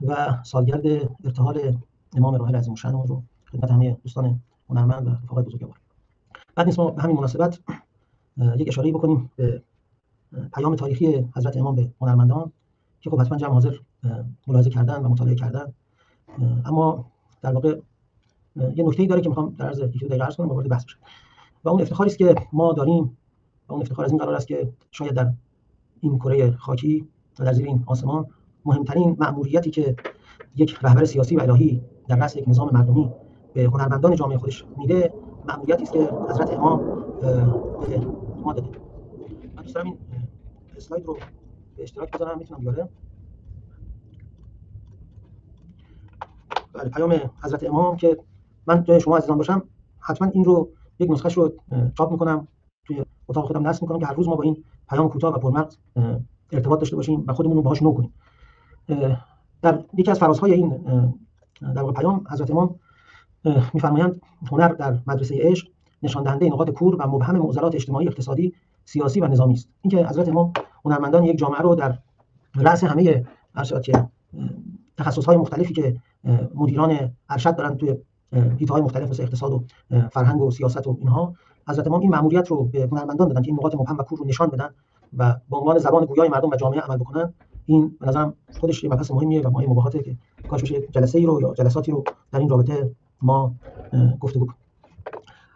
و سالگرد ارتحال امام راحل عظیم‌الشأن رو خدمت همه دوستان هنرمند و رفقای بزرگوار. بعد نیست ما به همین مناسبت یک اشاره‌ای بکنیم به پیام تاریخی حضرت امام به هنرمندان که خب حتما جمع حاضر ملاحظه کردن و مطالعه کردن، اما در واقع یه نکته‌ای داره که می‌خوام در عرض 1-2 دقیقه عرض کنم و وارد بحث بشم. و اون افتخاری است که ما داریم و اون افتخار از این قرار است که شاید در این کره خاکی و در زیر این آسمان مهمترین مأموریتی که یک رهبر سیاسی و الهی در رأس یک نظام مردمی به هنرمندان جامعه خودش میده، مأموریتی است که حضرت امام به ما داده. من دوست دارم این اسلاید رو به اشتراک بذارم، میتونم بیاره. بله، پیام حضرت امام که من جای شما عزیزان باشم حتما این رو یک نسخه‌اش رو چاپ میکنم، توی اتاق خودم نصب میکنم که هر روز ما با این پیام کوتاه و پرمغز ارتباط داشته باشیم و خودمون رو باهاش نو کنیم. در یکی از فرازهای این در واقع پیام حضرت امام می‌فرمایند هنر در مدرسه عشق نشان دهنده نقاط کور و مبهم معضلات اجتماعی، اقتصادی، سیاسی و نظامی است. اینکه حضرت امام هنرمندان یک جامعه رو در رأس همه تخصص‌های مختلفی که مدیران ارشد دارن توی حیطه‌های مختلف مثل اقتصاد و فرهنگ و سیاست و اینها، حضرت امام این مأموریت رو به هنرمندان دادن که این نقاط مبهم و کور رو نشان بدن و به عنوان زبان گویای مردم و جامعه عمل بکنن. این به نظرم خودش یه مبحث مهمیه و ما این مباحثاتی که کاش بشه جلسه‌ای رو یا جلساتی رو در این رابطه ما گفتگو کنیم.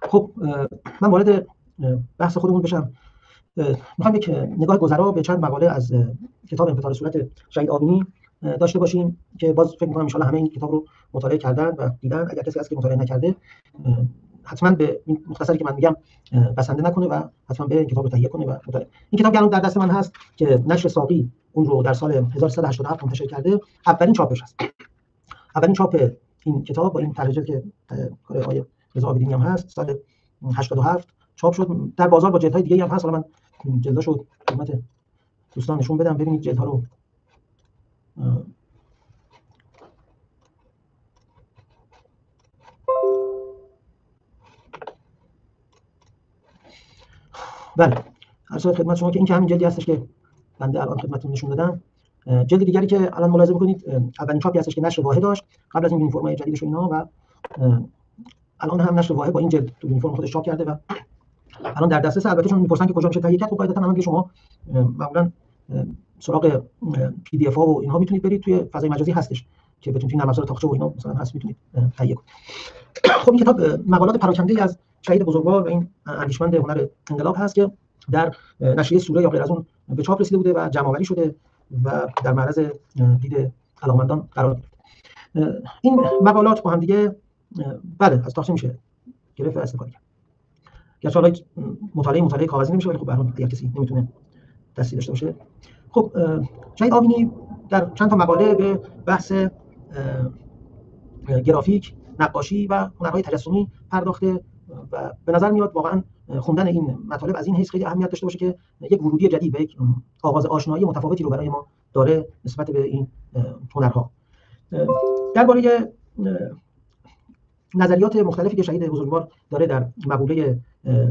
خب من وارد بحث خودمون بشم. میخوام یک نگاه گذرا به چند مقاله از کتاب انفطار صورت شهید آبینی داشته باشیم که باز فکر می‌کنم ان شاءالله همه این کتاب رو مطالعه کردن و دیدن. اگر کسی هست که مطالعه نکرده حتما به این مختصری که من میگم بسنده نکنه و حتما به این کتاب رو تهیه کنه و مطالعه. این کتاب الان در دست من هست که نشر ساقی اون رو در سال 1387 منتشر کرده. اولین چاپش هست. اولین چاپ این کتاب با این ترجمه که کار آقای رضا عابدینی هم هست سال 87 چاپ شد. در بازار با جلدهای دیگه هم هست. حالا من جلداشو خدمت دوستان نشون بدم ببینید جلدها رو. بله، عرض خدمت شما که این که همین جلدی هستش که بنده الان خدمتتون نشون دادم. جلد دیگری که الان ملاحظه بکنید اولین چاپی هستش که نشر واحد داشت قبل از این یونیفرم‌های جدیدش و اینا، و الان هم نشر واحد با این جلد تو یونیفرم خودش چاپ کرده و الان در دسترس. البته چون میپرسن که کجا میشه تهیه کرد، خب قاعدتاً الان که شما معمولاً سراغ پی دی اف ها و اینها میتونید برید، توی فضای مجازی هستش که بتونید توی نرم افزار طاقچه و اینا مثلا هست میتونید تهیه کنید. خب این کتاب مقالات پراکنده‌ای از شهید بزرگوار و این اندیشمند هنر انقلاب هست که در نشریه سوره یا غیر از اون به چاپ رسیده بوده و جمع‌آوری شده و در معرض دید علاقه‌مندان قرار گرفته. این مقالات با هم دیگه بله از طاقچه میشه گرفت و استفاده کرد. گرچه حالا مطالعه کاغذی نمیشه، ولی خب به هر حال اگه کسی نمیتونه دستی داشته باشه. خب شهید آبینی در چند تا مقاله به بحث گرافیک، نقاشی و هنرهای تجسمی پرداخته و به نظر میاد واقعا خوندن این مطالب از این حیث خیلی اهمیت داشته باشه که یک ورودی جدید به یک آغاز آشنایی متفاوتی رو برای ما داره نسبت به این هنرها. درباره نظریات مختلفی که شهید بزرگوار داره در مقوله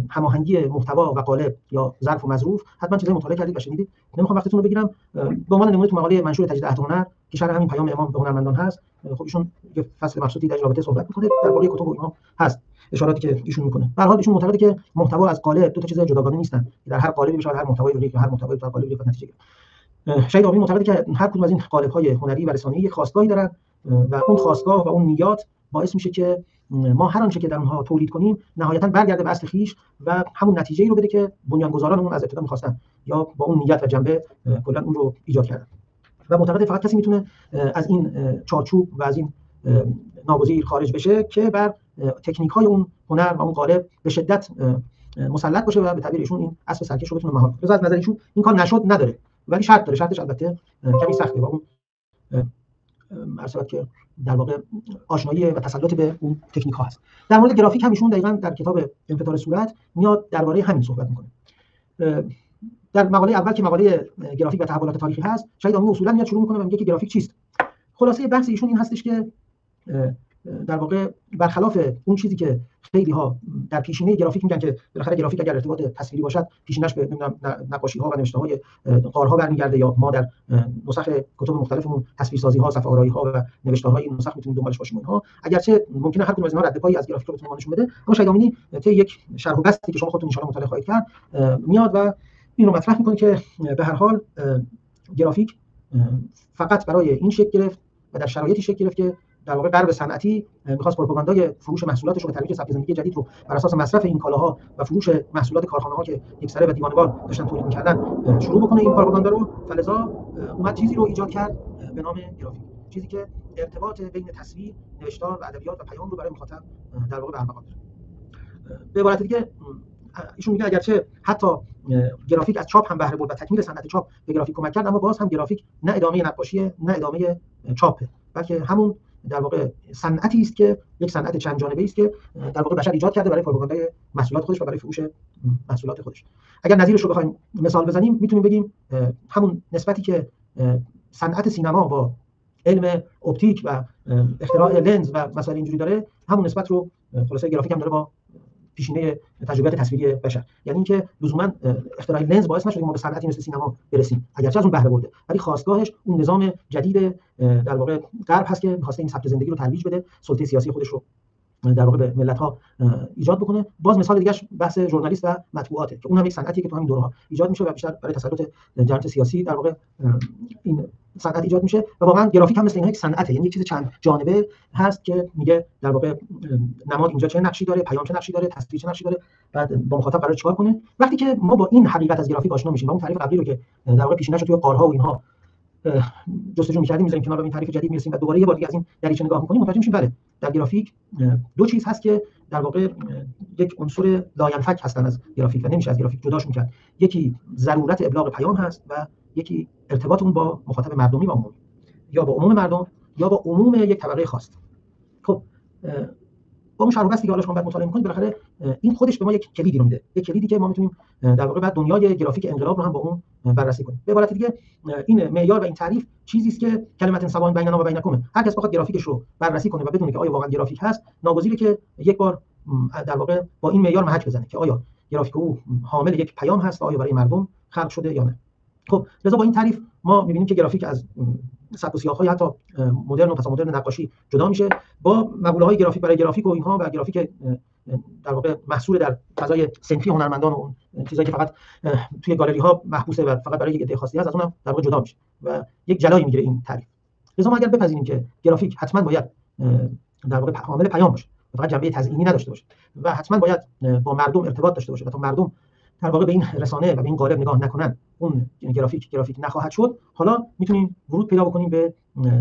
هماهنگی محتوا و قالب یا ظرف و مظروف، حتما چیزای مطالعه کردید و شنیدید. نمیخوام وقتتون رو بگیرم. به عنوان نمونه تو مقاله منشور تجدید عهد هنر که شرح همین پیام امام به هنرمندان هست، خب ایشون یه فصل مخصوصی در رابطه صحبت می‌کنه، درباره کتب و اینا هست اشاراتی که ایشون می‌کنه. به هر حال ایشون معتقده که محتوا از قالب دو تا چیز جداگانه نیستن، در هر قالبی بشه هر محتوایی رو یا هر محتوایی در قالبی رو نتیجه گرفت. شهید آبینی معتقده که هر کدوم از این قالب‌های هنری و رسانه‌ای یک خواستگاهی دارن و اون خواستگاه و اون نیات باعث میشه که ما هر آنچه که در اونها تولید کنیم نهایتاً برگرده به اصل خویش و همون نتیجه‌ای رو بده که بنیانگذاران اون از ابتدا می‌خواستن یا با اون نیت و جنبه کلاً اون رو ایجاد کردن. و معتقده فقط کسی میتونه از این چارچوب و از این ناگزیر خارج بشه که بر تکنیک‌های اون هنر و اون قالب به شدت مسلط باشه و به تعبیر ایشون این اسب سرکش رو بتونه مهار کنه. از نظر ایشون این کار نشد نداره، ولی شرط داره. شرطش البته کمی سخته و اون مرتبط که در واقع آشنایی و تسلط به اون تکنیک ها هست. در مورد گرافیک هم ایشون دقیقاً در کتاب انفطار صورت میاد درباره همین صحبت میکنه. در مقاله اول که مقاله گرافیک و تحولات تاریخی هست، شهید آبینی اصولاً میاد شروع میکنه و میگه که گرافیک چیست. خلاصه بحث ایشون این هستش که در واقع برخلاف اون چیزی که خیلی ها در پیشینه گرافیک میگن که بالاخره گرافیک اگر ارتباط تصویری باشد پیشینش به نقاشی ها و نوشته های قارها برمیگرده، یا ما در نسخ کتب مختلفمون تصویرسازی ها، صفحه آرایی ها و نوشته های این نسخ میتونیم دنبالش باشیم. اینها اگرچه ممکنه هر کدوم از اینها رد پایی از گرافیک رو بتونه نشون بده، اما شهید آمینی طی یک شرح و بسطی که شما خودتون ان شاء الله مطالعه خواهید کرد میاد و این رو مطرح میکنه که به هر حال گرافیک فقط برای این شکل گرفت و در شرایطی شکل گرفت که در واقع غرب صنعتی می‌خواست پروپاگاندای فروش محصولاتش رو به ترویج سبک زندگی جدید رو بر اساس مصرف این کالاها و فروش محصولات کارخانه‌ها که یکسره و دیوانه‌وار داشتن تولید می‌کردن شروع بکنه این پروپاگاندا رو. فلذا اومد چیزی رو ایجاد کرد به نام گرافیک، چیزی که ارتباط بین تصویر، نوشتار و ادبیات و پیام رو برای مخاطب در واقع برقرار کنه. به عبارت دیگه ایشون میگه اگرچه حتی گرافیک از چاپ هم بهره برد و تکمیل صنعت چاپ به گرافیک کمک کرد، اما باز هم گرافیک نه ادامه نقاشی نه ادامه چاپه، بلکه همون در واقع صنعتی است که یک صنعت چند جانبه است که در واقع بشر ایجاد کرده برای پروپاگاندای محصولات خودش و برای فروش محصولات خودش. اگر نظیرش رو بخوایم مثال بزنیم میتونیم بگیم همون نسبتی که صنعت سینما با علم اپتیک و اختراع لنز و مسائل اینجوری داره، همون نسبت رو خلاصه گرافیک هم داره با پیشینه تجربیات تصویری بشر. یعنی اینکه لزوما اختراع لنز باعث نشد ما به صنعتی مثل سینما برسیم، اگرچه از اون بهره برده، ولی خواستگاهش اون نظام جدید در واقع غرب هست که می‌خواسته این سبک زندگی رو ترویج بده، سلطه سیاسی خودش رو در واقع به ملت‌ها ایجاد بکنه. باز مثال دیگه‌اش بحث ژورنالیست و مطبوعاته که اون هم یک صنعتیه که تو همین دوره‌ها ایجاد میشه و بیشتر برای تسلط جریانات سیاسی در واقع این صنعت ایجاد میشه. و واقعا گرافیک هم مثل اینها یک صنعته، یعنی یک چیز چند جانبه هست که میگه در واقع نماد اینجا چه نقشی داره، پیام چه نقشی داره، تصویر چه نقشی داره، بعد با مخاطب قرار چیکار کنه. وقتی که ما با این حقیقت از گرافیک آشنا میشیم و اون تعریف قبلی رو که در واقع پیشینه‌اش توی قارها و اینها جستجو می‌کردیم می‌ذاریم کنار، به این تعریف جدید می‌رسیم و دوباره یه بار دیگه از این دریچه نگاه می‌کنیم، متوجه میشیم بله در گرافیک دو چیز هست که در واقع یک عنصر لاینفک هستن از گرافیک و نمیشه از گرافیک جداشون کرد. یکی ضرورت ابلاغ پیام هست و یکی ارتباط اون با مخاطب مردمی و عمومی، یا با عموم مردم یا با عموم یک طبقه خاص. خب با اون شرح و بسطی که حالا شما بعد مطالعه می‌کنید بالاخره این خودش به ما یک کلیدی رو میده، یک کلیدی که ما می‌تونیم در واقع بعد دنیای گرافیک انقلاب رو هم با اون بررسی کنیم. به عبارت دیگه این معیار و این تعریف چیزی است که کلمت سواء بیننا و بینکم، هر کس بخواد گرافیکش رو بررسی کنه و بدونه که آیا واقعا گرافیک هست، ناگزیره که یک بار در واقع با این معیار محک بزنه که آیا گرافیک او حامل یک پیام هست و آیا برای مردم خلق شده یا نه. خب لذا با این تعریف ما می‌بینیم که گرافیک از سبک و سیاق‌های حتی مدرن و پس‌مدرن نقاشی جدا میشه، با مقوله‌های گرافیک برای گرافیک و اینها و گرافیک در واقع محصول در فضای صنفی هنرمندان و چیزایی که فقط توی گالری‌ها محبوسه و فقط برای یک عده خاصی هست، از اونم در واقع جدا میشه و یک جلایی میگیره این تعریف. لذا ما اگر بپذیریم که گرافیک حتما باید در واقع حامل پیام باشه، فقط جنبه تزیینی نداشته باشه و حتما باید با مردم ارتباط داشته باشه و تا مردم در واقع به این رسانه و به این قالب نگاه نکنن اون گرافیک نخواهد شد. حالا میتونیم ورود پیدا بکنیم به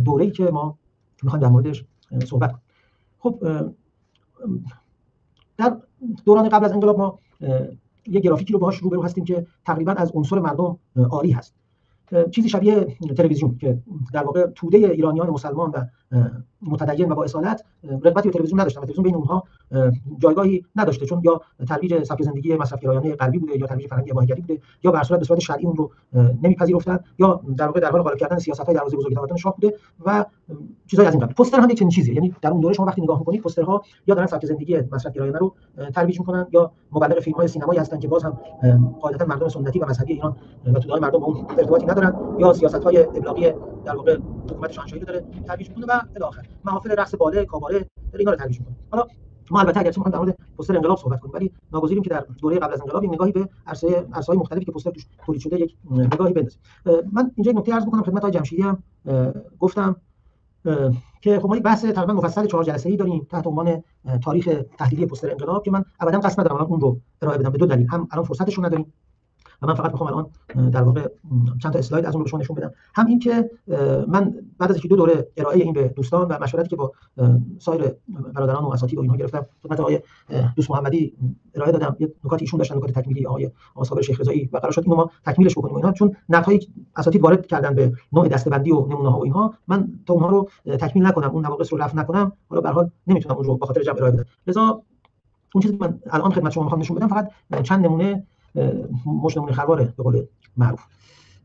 دوره‌ای که ما می‌خوایم در موردش صحبت کنیم. خب در دوران قبل از انقلاب ما یک گرافیکی رو باهاش روبرو هستیم که تقریبا از عنصر مردم عاری هست، چیزی شبیه تلویزیون که در واقع توده ایرانیان مسلمان و متدین و با اصالت رغبتی به تلویزیون نداشتن و تلویزیون بین اونها جایگاهی نداشته، چون یا ترویج سبک زندگی مصرفگرایانه غربی بوده یا ترویج فرهنگ اباحیگری بوده یا به هر صورت به صورت شرعی اون رو نمیپذیرفتن یا در واقع در حال غالب کردن سیاست‌های دروازه بزرگ تمدن شاه بوده و چیزای از این قبیل. پوستر هم یک چنین چیزیه، یعنی در اون دوره شما وقتی نگاه می‌کنید پوسترها یا دارن سبک زندگی مصرفگرایانه رو ترویج می‌کنن یا مبلغ فیلم‌های سینمایی هستن که باز هم قاعدتاً مردم سنتی و مذهبی ایران و توده‌های مردم با اون ارتباطی ندارن یا سیاست‌های ابلاغی در واقع حکومت شاهنشاهی رو داره ترویج می‌کنه و الی آخر. محافل رقص باله، کاباره داره اینا رو ترویج می‌کنه. حالا ما البته اگرچه می‌خوایم در مورد پوستر انقلاب صحبت کنیم، ولی ناگزیریم که در دوره قبل از انقلاب این نگاهی به عرصه‌های مختلفی که پوستر توش تولید شده یک نگاهی بندازیم. من اینجا یک نکته عرض بکنم خدمت آقای جمشیدی هم گفتم که خب ما یک بحث تقریبا مفصل 4 جلسه‌ای داریم تحت عنوان تاریخ تحلیلی پوستر انقلاب که من ابدا قصد ندارم اون رو ارائه بدم به دو دلیل. هم الان فرصتش رو نداریم و من فقط می‌خوام الان در واقع چند تا اسلاید از اون رو به شما نشون بدم. هم این که من بعد از 1-2 دوره ارائه این به دوستان و مشورتی که با سایر برادران و اساتید و اینها گرفتم خدمت آقای دوست محمدی ارائه دادم، یه نکاتی ایشون داشتن، نکات تکمیلی آقای صابر شیخ رضایی و قرار شد اینو ما تکمیلش بکنیم اینا، چون نقدهای اساتید وارد کردن به نوع دسته‌بندی و نمونه‌ها و اینها، من تا اونها رو تکمیل نکنم، اون نواقص رو رفع نکنم، حالا به هر حال نمیتونم اون رو به خاطر جمع ارائه بدم. لذا اون چیزی که من الان خدمت شما می‌خوام نشون بدم فقط چند نمونه مش نمونه خرواره به قول معروف.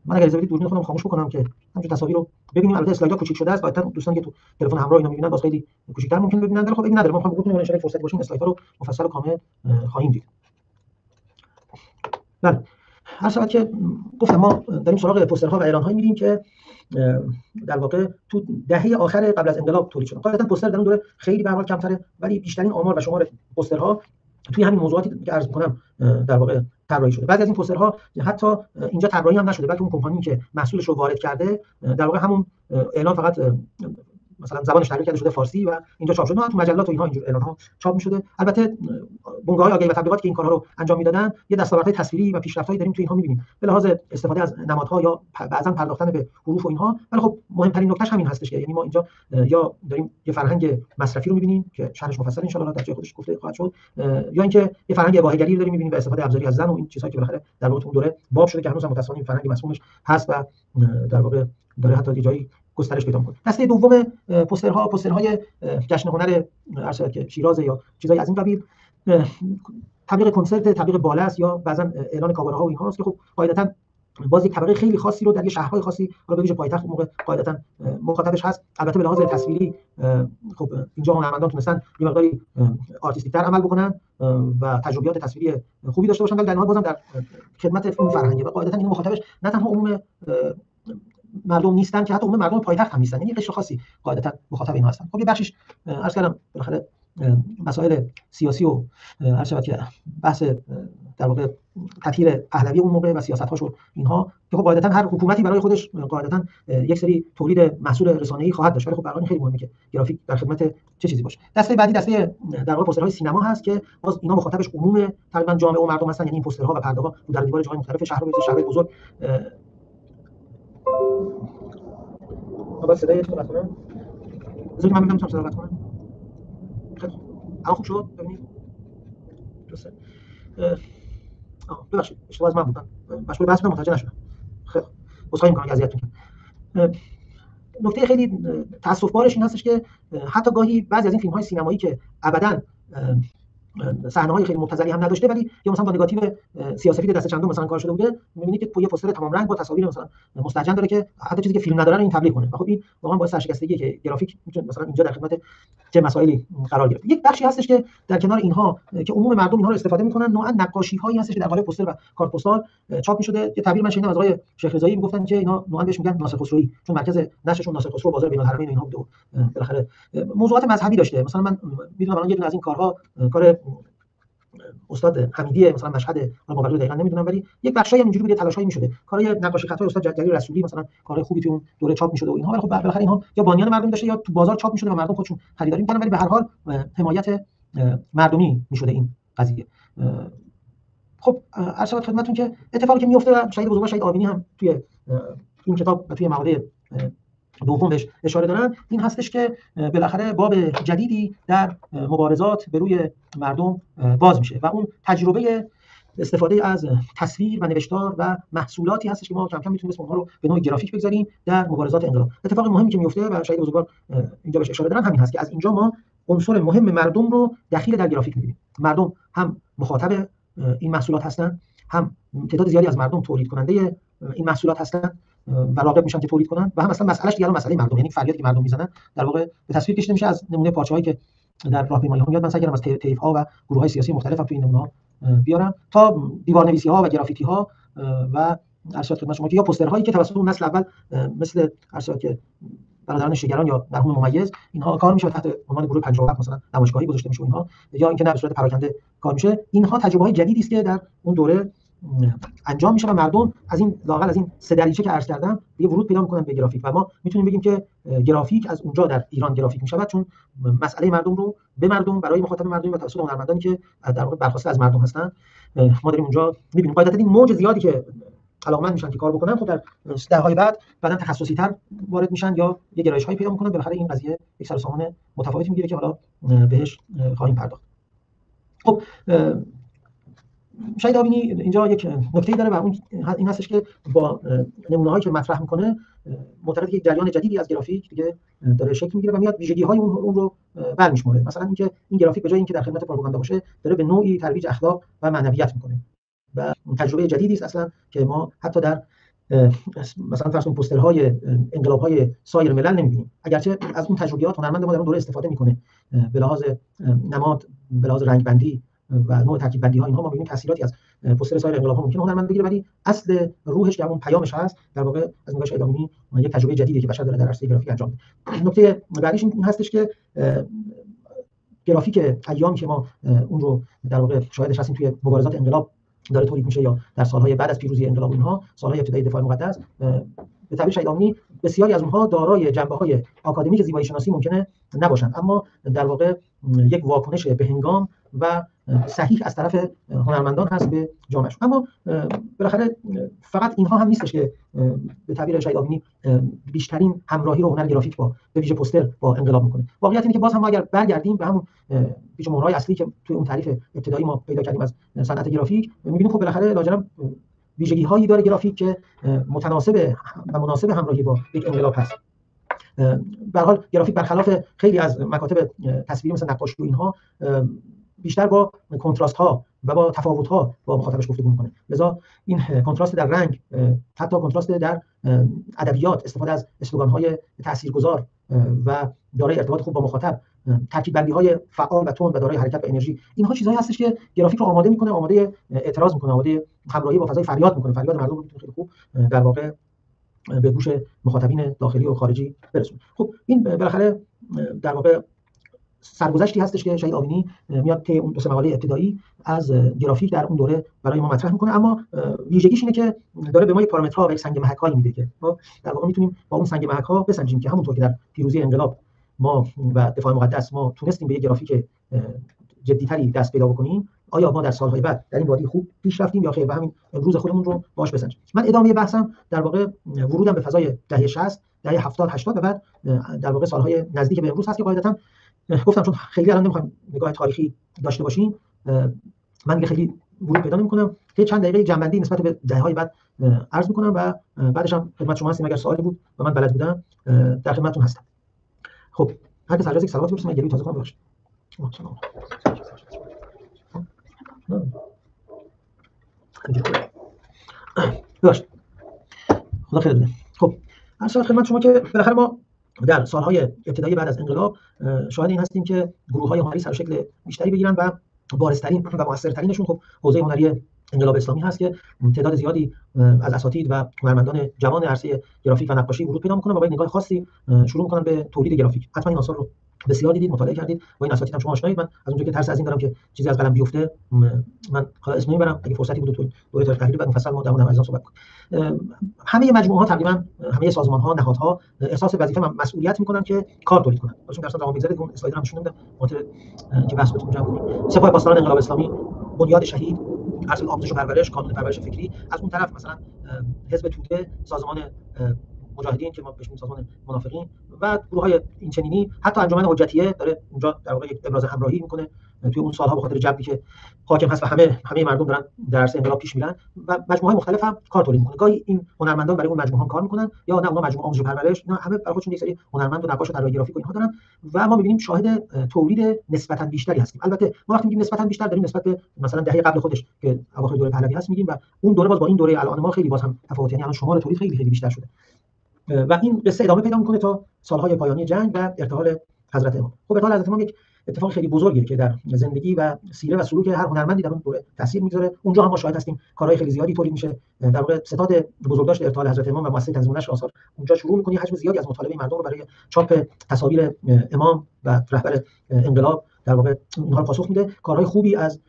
من اگر اجازه بدید دوربین خودم خاموش بکنم که همین تصاویر رو ببینیم. البته اسلایدها کوچیک شده است، قاعدتا دوستانی که تو تلفن همراه اینا می‌بینن باز خیلی کوچیک‌تر ممکن ببینن، ولی خب این نداره، ما می‌خوایم بگیم ان شاء الله فرصتی باشه این اسلایدها رو مفصل و کامل خواهیم دید. بله، هر شود که گفتم ما داریم سراغ پوسترها و اعلان‌هایی می‌ریم که در واقع تو دهه آخر قبل از انقلاب تولید شدن. قاعدتا پوستر در اون دوره خیلی به هر حال کمتره، ولی بیشترین آمار و شمار پوسترها توی همین موضوعاتی که عرض می‌کنم در واقع طراحی شده. بعضی از این پوسترها حتی اینجا طراحی هم نشده، بلکه اون کمپانی که محصولش رو وارد کرده در واقع همون اعلان فقط مثلا زبانش تغییر کرده شده فارسی و اینجا چاپ شده، تو مجلات و اینها اینجور اعلان‌ها چاپ می‌شده. البته بنگاه‌های آگهی و تبلیغاتی که این کارها رو انجام میدادن یه دستاوردهای تصویری و پیشرفت‌هایی داریم تو اینها می‌بینیم به لحاظ استفاده از نمادها یا بعضا پرداختن به حروف و اینها. ولی خب مهمترین نکتهش همین هستش که یعنی ما اینجا یا داریم یه فرهنگ مصرفی رو می‌بینیم که شرحش مفصل ان شاء الله در جای خودش گفته خواهد شد، یا اینکه یه فرهنگ اباحه‌گری رو داریم می‌بینیم به استفاده ابزاری از زن و این چیزهایی که بالاخره در واقع اون دوره باب شده که هنوز هم متأسفانه این فرهنگ مسمومش هست و در واقع داره حتی یه جایی گسترش پیدا می‌کنه. دسته دوم پوسترهای جشن هنر ارشد که شیراز یا چیزای از این قبیل، تبلیغ کنسرت، تبلیغ باله است یا بعضا اعلان کاوارها و اینهاست که خب قاعدتاً باز یک طبقه خیلی خاصی رو در یه شهرهای خاصی رو به ویژه پایتخت موقع قاعدتاً مخاطبش هست. البته به لحاظ تصویری خب اینجا هنرمندان تونستن یه مقداری آرتیستیک‌تر عمل بکنن و تجربیات تصویری خوبی داشته باشن، ولی در نهایت بازم در خدمت اون فرهنگه و قاعدتاً این مخاطبش نه تنها عموم مردم نیستن که حتی عموم مردم پایتخت هم نیستن، یعنی قشر خاصی قاعدتا مخاطب اینها هستن. خب یه بخشش عرض کردم بالاخره مسائل سیاسی و هر شود که بحث در واقع تطهیر پهلوی اون موقع و سیاست‌هاش و اینها که خب قاعدتا هر حکومتی برای خودش قاعدتا یک سری تولید محصول رسانه‌ای خواهد داشت، ولی خب برای خیلی مهمه که گرافیک در خدمت چه چیزی باشه. دسته بعدی دسته در واقع پوسترهای سینما هست که باز اینا مخاطبش عموم تقریبا جامعه و مردم هستن، یعنی این پوسترها و پرده‌ها رو در دیوار جاهای مختلف شهرهای بزرگ با صدای تو قطع کنم. بذارید من میگم صدا قطع کنم. خیلی خوب شد. ببینید درسته. ببخشید اشتباه از من بود. مشغول بحث بودم متوجه نشدم. خیلی عذرخواهی می‌کنم که اذیتتون کردم. نکته خیلی تأسف بارش این هستش که حتی گاهی بعضی از این فیلم‌های سینمایی که ابداً صحنه‌های خیلی مبتذلی هم نداشته، ولی یا مثلا با نگاتیو سیاه‌سفید دست چندم مثلا کار شده بوده، می‌بینید که یه پوستر تمام رنگ با تصاویر مثلا مستهجن داره که حتی چیزی که فیلم نداره رو این تبلیغ کنه. و خب این واقعا باعث سرشکستگیه که گرافیک میتونه مثلا اینجا در خدمت چه مسائلی قرار گرفته. یک بخشی هستش که در کنار اینها که عموم مردم اینها رو استفاده می‌کنن، نوعا نقاشی‌هایی هستش که در قالب پوستر و کارت پستال چاپ می‌شده. یه تعبیر من شنیدم از آقای شیخ رضایی میگفتن که اینا نوعا بهش میگن ناصر خسروی، چون مرکز نشرشون ناصر خسرو بازار بین‌الحرمین اینها بوده. بالاخره موضوعات مذهبی داشته. مثلا من می‌دونم الان یه دونه از این کارها کار استاد حمیدی مثلا مشهد مبارک دقیقاً نمیدونم، ولی یک بخشایی اینجوری بود، تلاشایی می‌شده. کارهای نقاشی خطای استاد جلیل رسولی مثلا کارهای خوبی تو اون دوره چاپ می‌شده و اینها، ولی خب بالاخره اینها یا بانیان مردم داشته یا تو بازار چاپ می‌شده و مردم خودشون خریداری می‌کردن، ولی به هر حال حمایت مردمی می‌شده این قضیه. خب عرض خدمتتون که اتفاقی که میفته و شهید بزرگوار شهید آبینی هم توی این کتاب و توی مقاله دوم بهش اشاره دارن، این هستش که بالاخره باب جدیدی در مبارزات به روی مردم باز میشه و اون تجربه استفاده از تصویر و نوشتار و محصولاتی هستش که ما کم کم میتونیم اونها رو به نوع گرافیک بگذاریم در مبارزات انقلاب. اتفاق مهمی که میفته و شهید بزرگوار اینجا بهش اشاره دارن همین هست که از اینجا ما عنصر مهم مردم رو دخیل در گرافیک می‌بینیم. مردم هم مخاطب این محصولات هستن، هم تعداد زیادی از مردم تولید کننده این محصولات هستن و راغب میشن که تولید کنن، و هم اصلا مسئلهش دیگه مسئله مردم، یعنی فریادی که مردم میزنن در واقع به تصویر کشیده میشه. از نمونه پارچه‌هایی که در راهپیمایی ها میاد من سعی کردم از طیف‌ها و گروه‌های سیاسی مختلف هم تو این نمونه‌ها بیارم تا دیوارنویسی‌ها و گرافیتی‌ها و ارشاد خدمت شما که یا پوسترهایی که توسط اون نسل اول مثل ارشاد که برادران شجریان یا مرحوم ممیز اینها کار میشه تحت عنوان گروه 57 مثلا نمایشگاهی گذاشته میشه اینها، یا اینکه نه به صورت پراکنده کار میشه. اینها تجربه‌های جدیدی است که در اون دوره انجام میشه و مردم از این لااقل از این سه دریچه که عرض کردم یه ورود پیدا میکنن به گرافیک و ما میتونیم بگیم که گرافیک از اونجا در ایران گرافیک میشود، چون مسئله مردم رو به مردم برای مخاطب مردم و توسط هنرمندانی که در واقع برخواسته از مردم هستن ما داریم اونجا میبینیم. قاعدتا این موج زیادی که علاقمند میشن که کار بکنن خب در دهه‌های بعد بعدن تخصصی تر وارد میشن یا یه گرایش‌هایی پیدا میکنن، بالاخره این قضیه یک سر و سامان متفاوتی میگیره که حالا بهش خواهیم پرداخت. خب شهید آبینی اینجا یک نکته‌ای داره و اون این هستش که با نمونه‌هایی که مطرح میکنه معتقد که یک جریان جدیدی از گرافیک دیگه داره شکل میگیره و میاد ویژگی‌های اون رو برمی‌شماره. مثلا اینکه این گرافیک به جای اینکه در خدمت پروپاگاندا باشه داره به نوعی ترویج اخلاق و معنویت میکنه و تجربه جدیدی است اصلا که ما حتی در مثلا فرض کنید پوسترهای انقلاب‌های سایر ملل نمی‌بینیم، اگرچه از اون تجربیات هنرمند ما در اون دوره استفاده می‌کنه به لحاظ نماد، به لحاظ رنگ‌بندی و نوع ترکیب بندی‌ها، اینها ما می‌بینیم تاثیراتی از پوستر سایر انقلاب‌ها ممکنه هنرمند بگیره، ولی اصل روحش که اون پیامش هست در واقع از نگاه شهید آمینی یک تجربه جدیدی که بشر داره در عرصه گرافیک انجام میده. نکته بعدیش این هستش که گرافیک ایامی که ما اون رو در واقع شاهدش هستیم توی مبارزات انقلاب داره تولید میشه یا در سالهای بعد از پیروزی انقلاب، اینها سالهای ابتدایی دفاع مقدس، به تعبیر شهید آمینی بسیاری از اونها دارای جنبه‌های آکادمیک زیبایی شناسی ممکنه نباشند، اما در واقع یک واکنش بهنگام و صحیح از طرف هنرمندان هست به جامعه. اما بالاخره فقط اینها هم نیستش که به تعبیر شهید آمینی بیشترین همراهی رو هنر گرافیک با به ویژه پوستر با انقلاب میکنه. واقعیت اینه که باز هم ما اگر برگردیم به همون پیش مهرهای اصلی که توی اون تعریف ابتدایی ما پیدا کردیم از صنعت گرافیک، می‌بینیم خب بالاخره لاجرم ویژگی‌هایی داره گرافیک که متناسب و مناسب همراهی با یک انقلاب هست. به هر حال گرافیک برخلاف خیلی از مکاتب تصویری مثل نقاشی و اینها بیشتر با کنتراست ها و با تفاوت ها با مخاطبش گفتگو میکنه، لذا این کنتراست در رنگ، حتی کنتراست در ادبیات، استفاده از اسلوگان های تاثیرگذار و دارای ارتباط خوب با مخاطب، ترکیب بندی های فعال و تند و دارای حرکت و انرژی، اینها چیزهایی هستش که گرافیک رو آماده میکنه، آماده اعتراض میکنه، آماده همراهی با فضای فریاد میکنه، فریاد مردم رو خیلی خوب در واقع به گوش مخاطبین داخلی و خارجی برسونه. خب این بالاخره در واقع سرگذشتی هستش که شهید آمینی میاد که اون دو سه مقاله ابتدایی از گرافیک در اون دوره برای ما مطرح میکنه، اما ویژگیش اینه که داره به ما یک پارامترها و یک سنگ محک‌هایی میده که ما در واقع میتونیم با اون سنگ محک‌ها بسنجیم که همونطور که در پیروزی انقلاب ما و دفاع مقدس ما تونستیم به یک گرافیک جدی‌تری دست پیدا بکنیم، آیا ما در سالهای بعد در این وادی خوب پیش رفتیم یا خیر و همین امروز خودمون رو باهاش بسنجیم. من ادامه بحثم در واقع ورودم به فضای دهه 60، دهه 70 80 و بعد در واقع سالهای نزدیک به امروز هست که قاعدتاً گفتم چون خیلی الان نمیخوام نگاه تاریخی داشته باشیم، من دیگه خیلی ورود پیدا نمی‌کنم که چند دقیقه جنبندی نسبت به دهه‌های بعد عرض می‌کنم و بعدش هم خدمت شما هستیم اگر سوالی بود و من بلد بودم در خدمتتون هستم. خب هر کس اجازه یک صلواتی برسونم، گلوی تازه کنم. ببخشید. ببخشید. خدا خیر بده. خب عرض خدمت شما که بالاخره ما در سالهای ابتدایی بعد از انقلاب شاهد این هستیم که گروه‌های هنری سر و شکل بیشتری بگیرن و بارزترین و موثرترینشون خب حوزه هنری انقلاب اسلامی هست که تعداد زیادی از اساتید و هنرمندان جوان عرصه گرافیک و نقاشی ورود پیدا می‌کنن و با نگاه خاصی شروع می‌کنن به تولید گرافیک. حتما این آثار رو بسیار دیدید، مطالعه کردید، با این اساتید هم شما آشنایید. من از اونجایی که ترس از این دارم که چیزی از قلم بیفته، من حالا اسم نمیبرم، اگه فرصتی بود تو دوره تاریخ تحلیلی بعد مفصل ما در مورد عزیزان صحبت کنیم. همه مجموعه‌ها تقریبا، همه سازمان‌ها، نهادها احساس وظیفه و مسئولیت می‌کنن که کار تولید کنن. چون درس زمان بگذره اون اسلاید رو نشون نمیدم، خاطر که بحث بتون جمع کنیم. سپاه پاسداران انقلاب اسلامی، بنیاد شهید، اصل آموزش و پرورش، کانون پرورش فکری، از اون طرف مثلا حزب توده، سازمان مجاهدین که ما بهش میگیم سازمان منافقین و گروه‌های این چنینی، حتی انجمن حجتیه داره اونجا در واقع یک ابراز همراهی میکنه توی اون سالها به خاطر جبری که حاکم هست و همه مردم دارن در عرصه انقلاب پیش میرن و مجموعه‌های مختلف هم کار تولید میکنه. گاهی این هنرمندان برای اون مجموعه کار میکنن یا نه اونها مجموعه آموزش و پرورش، نه همه برای خودشون یک سری هنرمند و نقاش و طراح گرافیک و اینها دارن و ما می‌بینیم شاهد تولید نسبتاً بیشتری هستیم. البته ما وقتی میگیم نسبتاً بیشتر داریم نسبت به مثلا دهه قبل خودش که اواخر دوره پهلوی هست میگیم و اون دوره باز با این دوره الان ما خیلی باز هم تفاوت، یعنی الان شمار تولید خیلی بیشتر شده و این قصه ادامه پیدا میکنه تا سالهای پایانی جنگ و ارتحال حضرت امام. خب ارتحال حضرت امام یک اتفاق خیلی بزرگیه که در زندگی و سیره و سلوک هر هنرمندی در اون دوره تاثیر میذاره. اونجا هم ما شاهد هستیم کارهای خیلی زیادی تولید میشه، در واقع ستاد بزرگداشت ارتحال حضرت امام و مؤسسه تنظیم نشر آثار اونجا شروع میکنه، حجم زیادی از مطالبه مردم رو برای چاپ تصاویر امام و رهبر انقلاب در واقع اینها رو پاسخ میده. کارهای خوبی از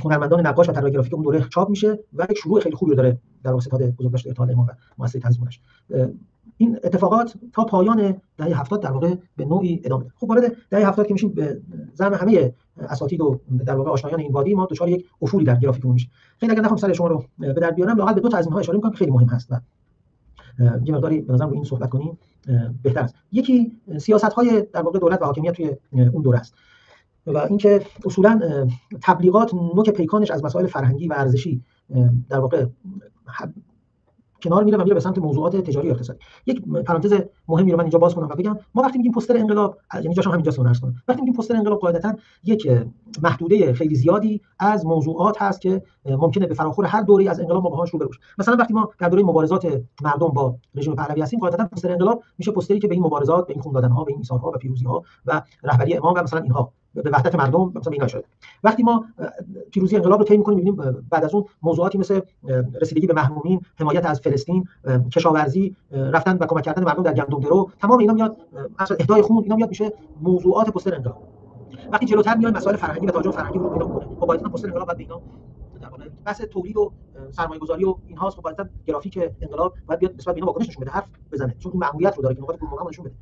هنرمندان نقاش و طراح گرافیک اون دوره چاپ میشه و یک شروع خیلی خوبی رو داره در واقع ستاد بزرگداشت ارتحال امام و مؤسسه تنظیم نشر. این اتفاقات تا پایان دهه 70 در واقع به نوعی ادامه داره. خب وارد دهه 70 که میشیم به زعم همه اساتید و در واقع آشنایان این وادی، ما دچار یک افولی در گرافیک میشیم. خیلی اگر نخوام سر شما رو به در بیارم، لااقل به دو تا از اینها اشاره میکنم که خیلی مهم هست و یه مقداری به نظرم رو این صحبت کنیم بهتر است. یکی سیاست‌های در واقع دولت و حاکمیت توی اون دوره است و اینکه اصولاً تبلیغات نوک پیکانش از مسائل فرهنگی و ارزشی در واقع کنار میره و میره به سمت موضوعات تجاری و اقتصادی. یک پرانتز مهمی رو من اینجا باز کنم و بگم ما وقتی میگیم پوستر انقلاب، یعنی جاشم همینجا سونرس کنم، وقتی میگیم پوستر انقلاب قاعدتاً یک محدوده خیلی زیادی از موضوعات هست که ممکنه به فراخور هر دوره‌ای از انقلاب ما باهاش روبرو بشیم. مثلا وقتی ما در دوره مبارزات مردم با رژیم پهلوی هستیم، قاعدتاً پوستر انقلاب میشه پوستری که به این مبارزات، به این خون دادن‌ها، به این ایثارها و پیروزی‌ها و رهبری امام و مثلا اینها به وحدت مردم مثلا اینا اشاره. وقتی ما پیروزی انقلاب رو طی می‌کنیم می‌بینیم بعد از اون موضوعاتی مثل رسیدگی به محرومین، حمایت از فلسطین، کشاورزی، رفتن و کمک کردن مردم در گندم درو، تمام اینا میاد، اصلا اهدای خون، اینا میاد میشه موضوعات پوستر انقلاب. وقتی جلوتر میایم مسائل فرهنگی و توجه فرهنگی رو پیدا می‌کنه، خب باید پوستر انقلاب بعد اینا در واقع بحث تولید و سرمایه‌گذاری و اینهاست، خب باید گرافیک انقلاب باید بیاد نسبت به اینا واکنش نشون بده، حرف بزنه، چون این مأموریت رو داره که نقاط مقام نشون بده.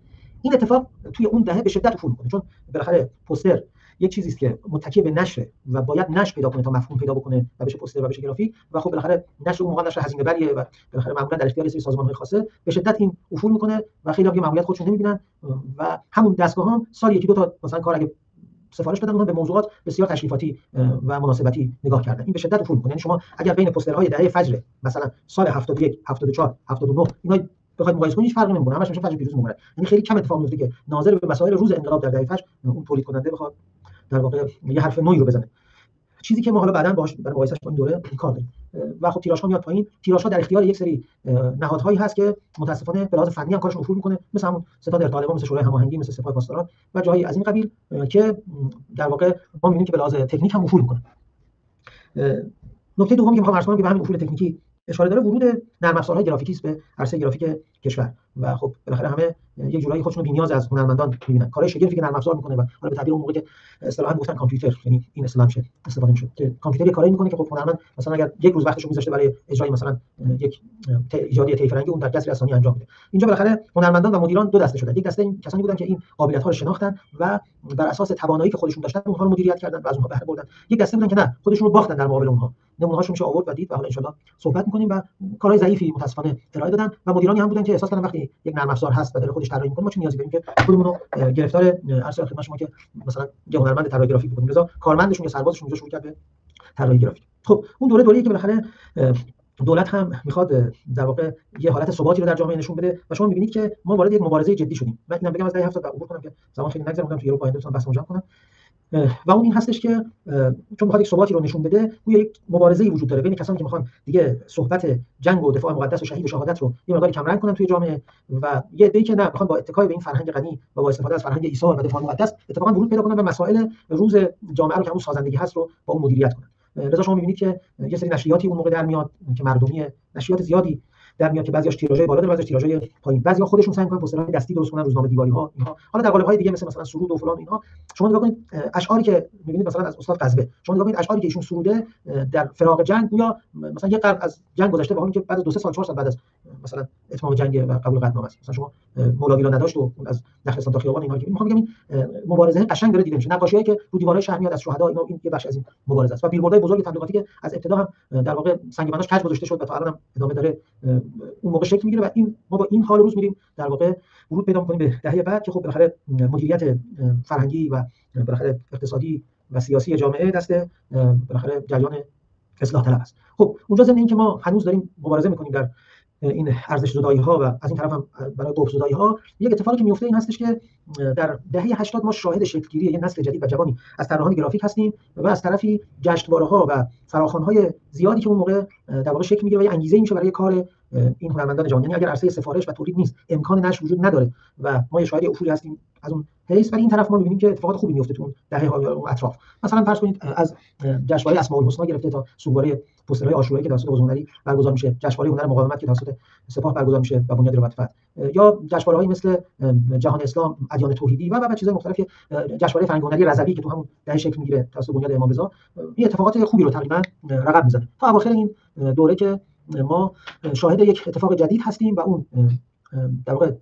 این اتفاق توی اون دهه به شدت افول می‌کنه، چون بالاخره پوستر یک چیزی است که متکی به نشر و باید نشر پیدا کنه تا مفهوم پیدا بکنه و بشه پوستر و بشه گرافیک، و خب بالاخره نشر اون موقع نشر هزینه بریه و بالاخره معمولا در اختیار سازمان‌های خاصه، به شدت این افول می‌کنه و خیلی هم مأموریت خودشون نمی‌بینن و همون دستگاه هم سال یکی دو تا مثلا کار اگه سفارش بدن، اونها به موضوعات بسیار تشریفاتی و مناسبتی نگاه کردن. این به شدت افول می‌کنه. یعنی شما اگر بین پوسترهای دهه فجر مثلا سال 71 74 79 اینا بخواید مقایسه کنید، هیچ فرقی نمی‌کنه، همش میشه فجر پیروز مبارک. یعنی خیلی کم اتفاق میفته که ناظر به مسائل روز انقلاب در دهه فجر اون تولید کننده بخواد در واقع یه حرف نوعی رو بزنه، چیزی که ما حالا بعداً باهاش برای مقایسهش با این دوره کار داریم. و خب تیراژها میاد پایین. تیراژها در اختیار یک سری نهادهایی هست که متاسفانه به لحاظ فنی هم کارشون افول میکنه، مثل همون ستاد ارتالبان، مثل شورای هماهنگی، مثل سپاه پاسداران و جاهای از این قبیل که در واقع ما می‌بینیم که به لحاظ تکنیک هم افول میکنه. نکته دومی که می‌خوام عرض کنم که به همین افول تکنیکی اشاره داره، ورود نرم افزارهای گرافیکی است به عرصه گرافیک کشور و خب بالاخره همه یک جورایی خودشون رو بی‌نیاز از هنرمندان می‌بینن. کارهای شگرفی که نرم افزار می‌کنه و حالا به تعبیر اون موقع که اصطلاحاً گفتن کامپیوتر، یعنی این اصطلاح میشه استفاده میشه که کامپیوتر کاری می‌کنه که خب هنرمند مثلا اگر یک روز وقتشو می‌ذاشته برای اجرای مثلا یک ایجادی طیف‌رنگی، اون در کسری از ثانیه انجام میده. اینجا بالاخره هنرمندان و مدیران دو دسته شدن. یک دسته این کسانی بودن که این قابلیت‌ها رو شناختن و بر اساس توانایی که خودشون داشتن اونها رو مدیریت کردن و از اونها بهره بردن. یک دسته بودن که نه، خودشون رو باختن در مقابل اونها. نمونه‌هاشو میشه آورد و دید و حالا ان شاءالله صحبت می‌کنیم و کارهای ضعیفی متأسفانه ارائه دادن و مدیرانی هم بودن که احساس کردن وقتی یک نرم افزار هست و داره خودش طراحی می‌کنه، ما چه نیازی داریم که خودمون رو گرفتار عرض خدمت شما که مثلا یه هنرمند طراحی گرافیک بکنیم. لذا کارمندشون یا سربازشون اونجا شروع کرد به طراحی گرافیک. خب اون دوره‌ای که بالاخره دولت هم میخواد در واقع یه حالت ثباتی رو در جامعه نشون بده و شما می‌بینید که ما وارد یک مبارزه جدی شدیم. من اینم بگم از دهه 70 عبور کنم که زمان خیلی نگذرونم تو اروپا هندوستان بحث مجمع کنم. و اون این هستش که چون میخواد یک ثباتی رو نشون بده، گویا یک مبارزه‌ای وجود داره بین کسانی که میخوان دیگه صحبت جنگ و دفاع مقدس و شهید و شهادت رو یه مقداری کمرنگ کنن توی جامعه و یه عده‌ای که نه، میخوان با اتکای به این فرهنگ غنی و با استفاده از فرهنگ ایثار و دفاع مقدس اتفاقا ورود پیدا کنن به مسائل روز جامعه رو که همون سازندگی هست رو با اون مدیریت کنن. لذا شما می‌بینید که یه سری نشریاتی اون موقع در میاد که مردمی، نشریات زیادی در میاد که بعضیاش تیراژهای بالا داره، بعضیش تیراژهای پایین، بعضیا خودشون سعی می‌کنن پوسترهای دستی درست کنن، روزنامه دیواری‌ها اینها. حالا در قالب‌های دیگه مثلا سرود و فلان اینها شما نگاه کنید اشعاری که می‌بینید مثلا از استاد قزوه، شما نگاه کنید اشعاری که ایشون سروده در فراق جنگ، گویا مثلا یه قرن از جنگ گذشته، با همین که بعد از 2-3 سال 4 سال بعد از مثلا اتمام جنگ و قبول قطعنامه است. مثلا شما مولوی را نداشت و از نخلستان تا خیابان اینها که می‌خوام بگم این مبارزه قشنگ داره دیده میشه. نقاشیایی که رو دیوارهای شهر میاد از شهدا، اینا این یه بخش از این مبارزه است و بیلبوردهای بزرگ تبلیغاتی که از ابتدا هم در واقع سنگ بناش کج گذاشته شد و تا الان هم ادامه داره اون موقع شکل میگیره و این ما با این حال روز میریم در واقع ورود پیدا می‌کنیم به دهه بعد که خب بالاخره مدیریت فرهنگی و بالاخره اقتصادی و سیاسی جامعه دست بالاخره جریان اصلاح طلب است. خب اونجا ضمن این که ما هنوز داریم مبارزه می‌کنیم در این ارزش زدایی‌ها و از این طرف هم برای قطب زدایی‌ها، یک اتفاقی که میفته این هستش که در دهه 80 ما شاهد شکل‌گیری یک نسل جدید و جوانی از طراحان گرافیک هستیم و از طرفی جشنواره‌ها و فراخوان‌های زیادی که اون موقع در واقع شکل می‌گیره و یه انگیزه میشه برای کار این هنرمندان جوان. یعنی اگر عرصه سفارش و تولید نیست، امکان نشر وجود نداره و ما یه شاهد افولی هستیم از اون حیث. ولی این طرف ما می‌بینیم که اتفاقات خوبی میفته تو اون دهه‌ها یا اون اطراف. مثلا فرض کنید از جشنواره اسماء الحسنا گرفته تا سوگواری پوسترهای عاشورایی که توسط بزرگواری برگزار میشه، جشنواره هنر مقاومت که توسط سپاه برگزار میشه و بنیاد روابط فتح، یا جشنواره‌هایی مثل جهان اسلام، ادیان توحیدی و چیزهای مختلفی، جشنواره فرهنگ هنری رضوی که تو همون دهه شکل میگیره توسط بنیاد امام رضا، این اتفاقات خوبی رو تقریبا رقم میزنه تا اواخر این دوره که ما شاهد یک اتفاق جدید هستیم و اون در واقع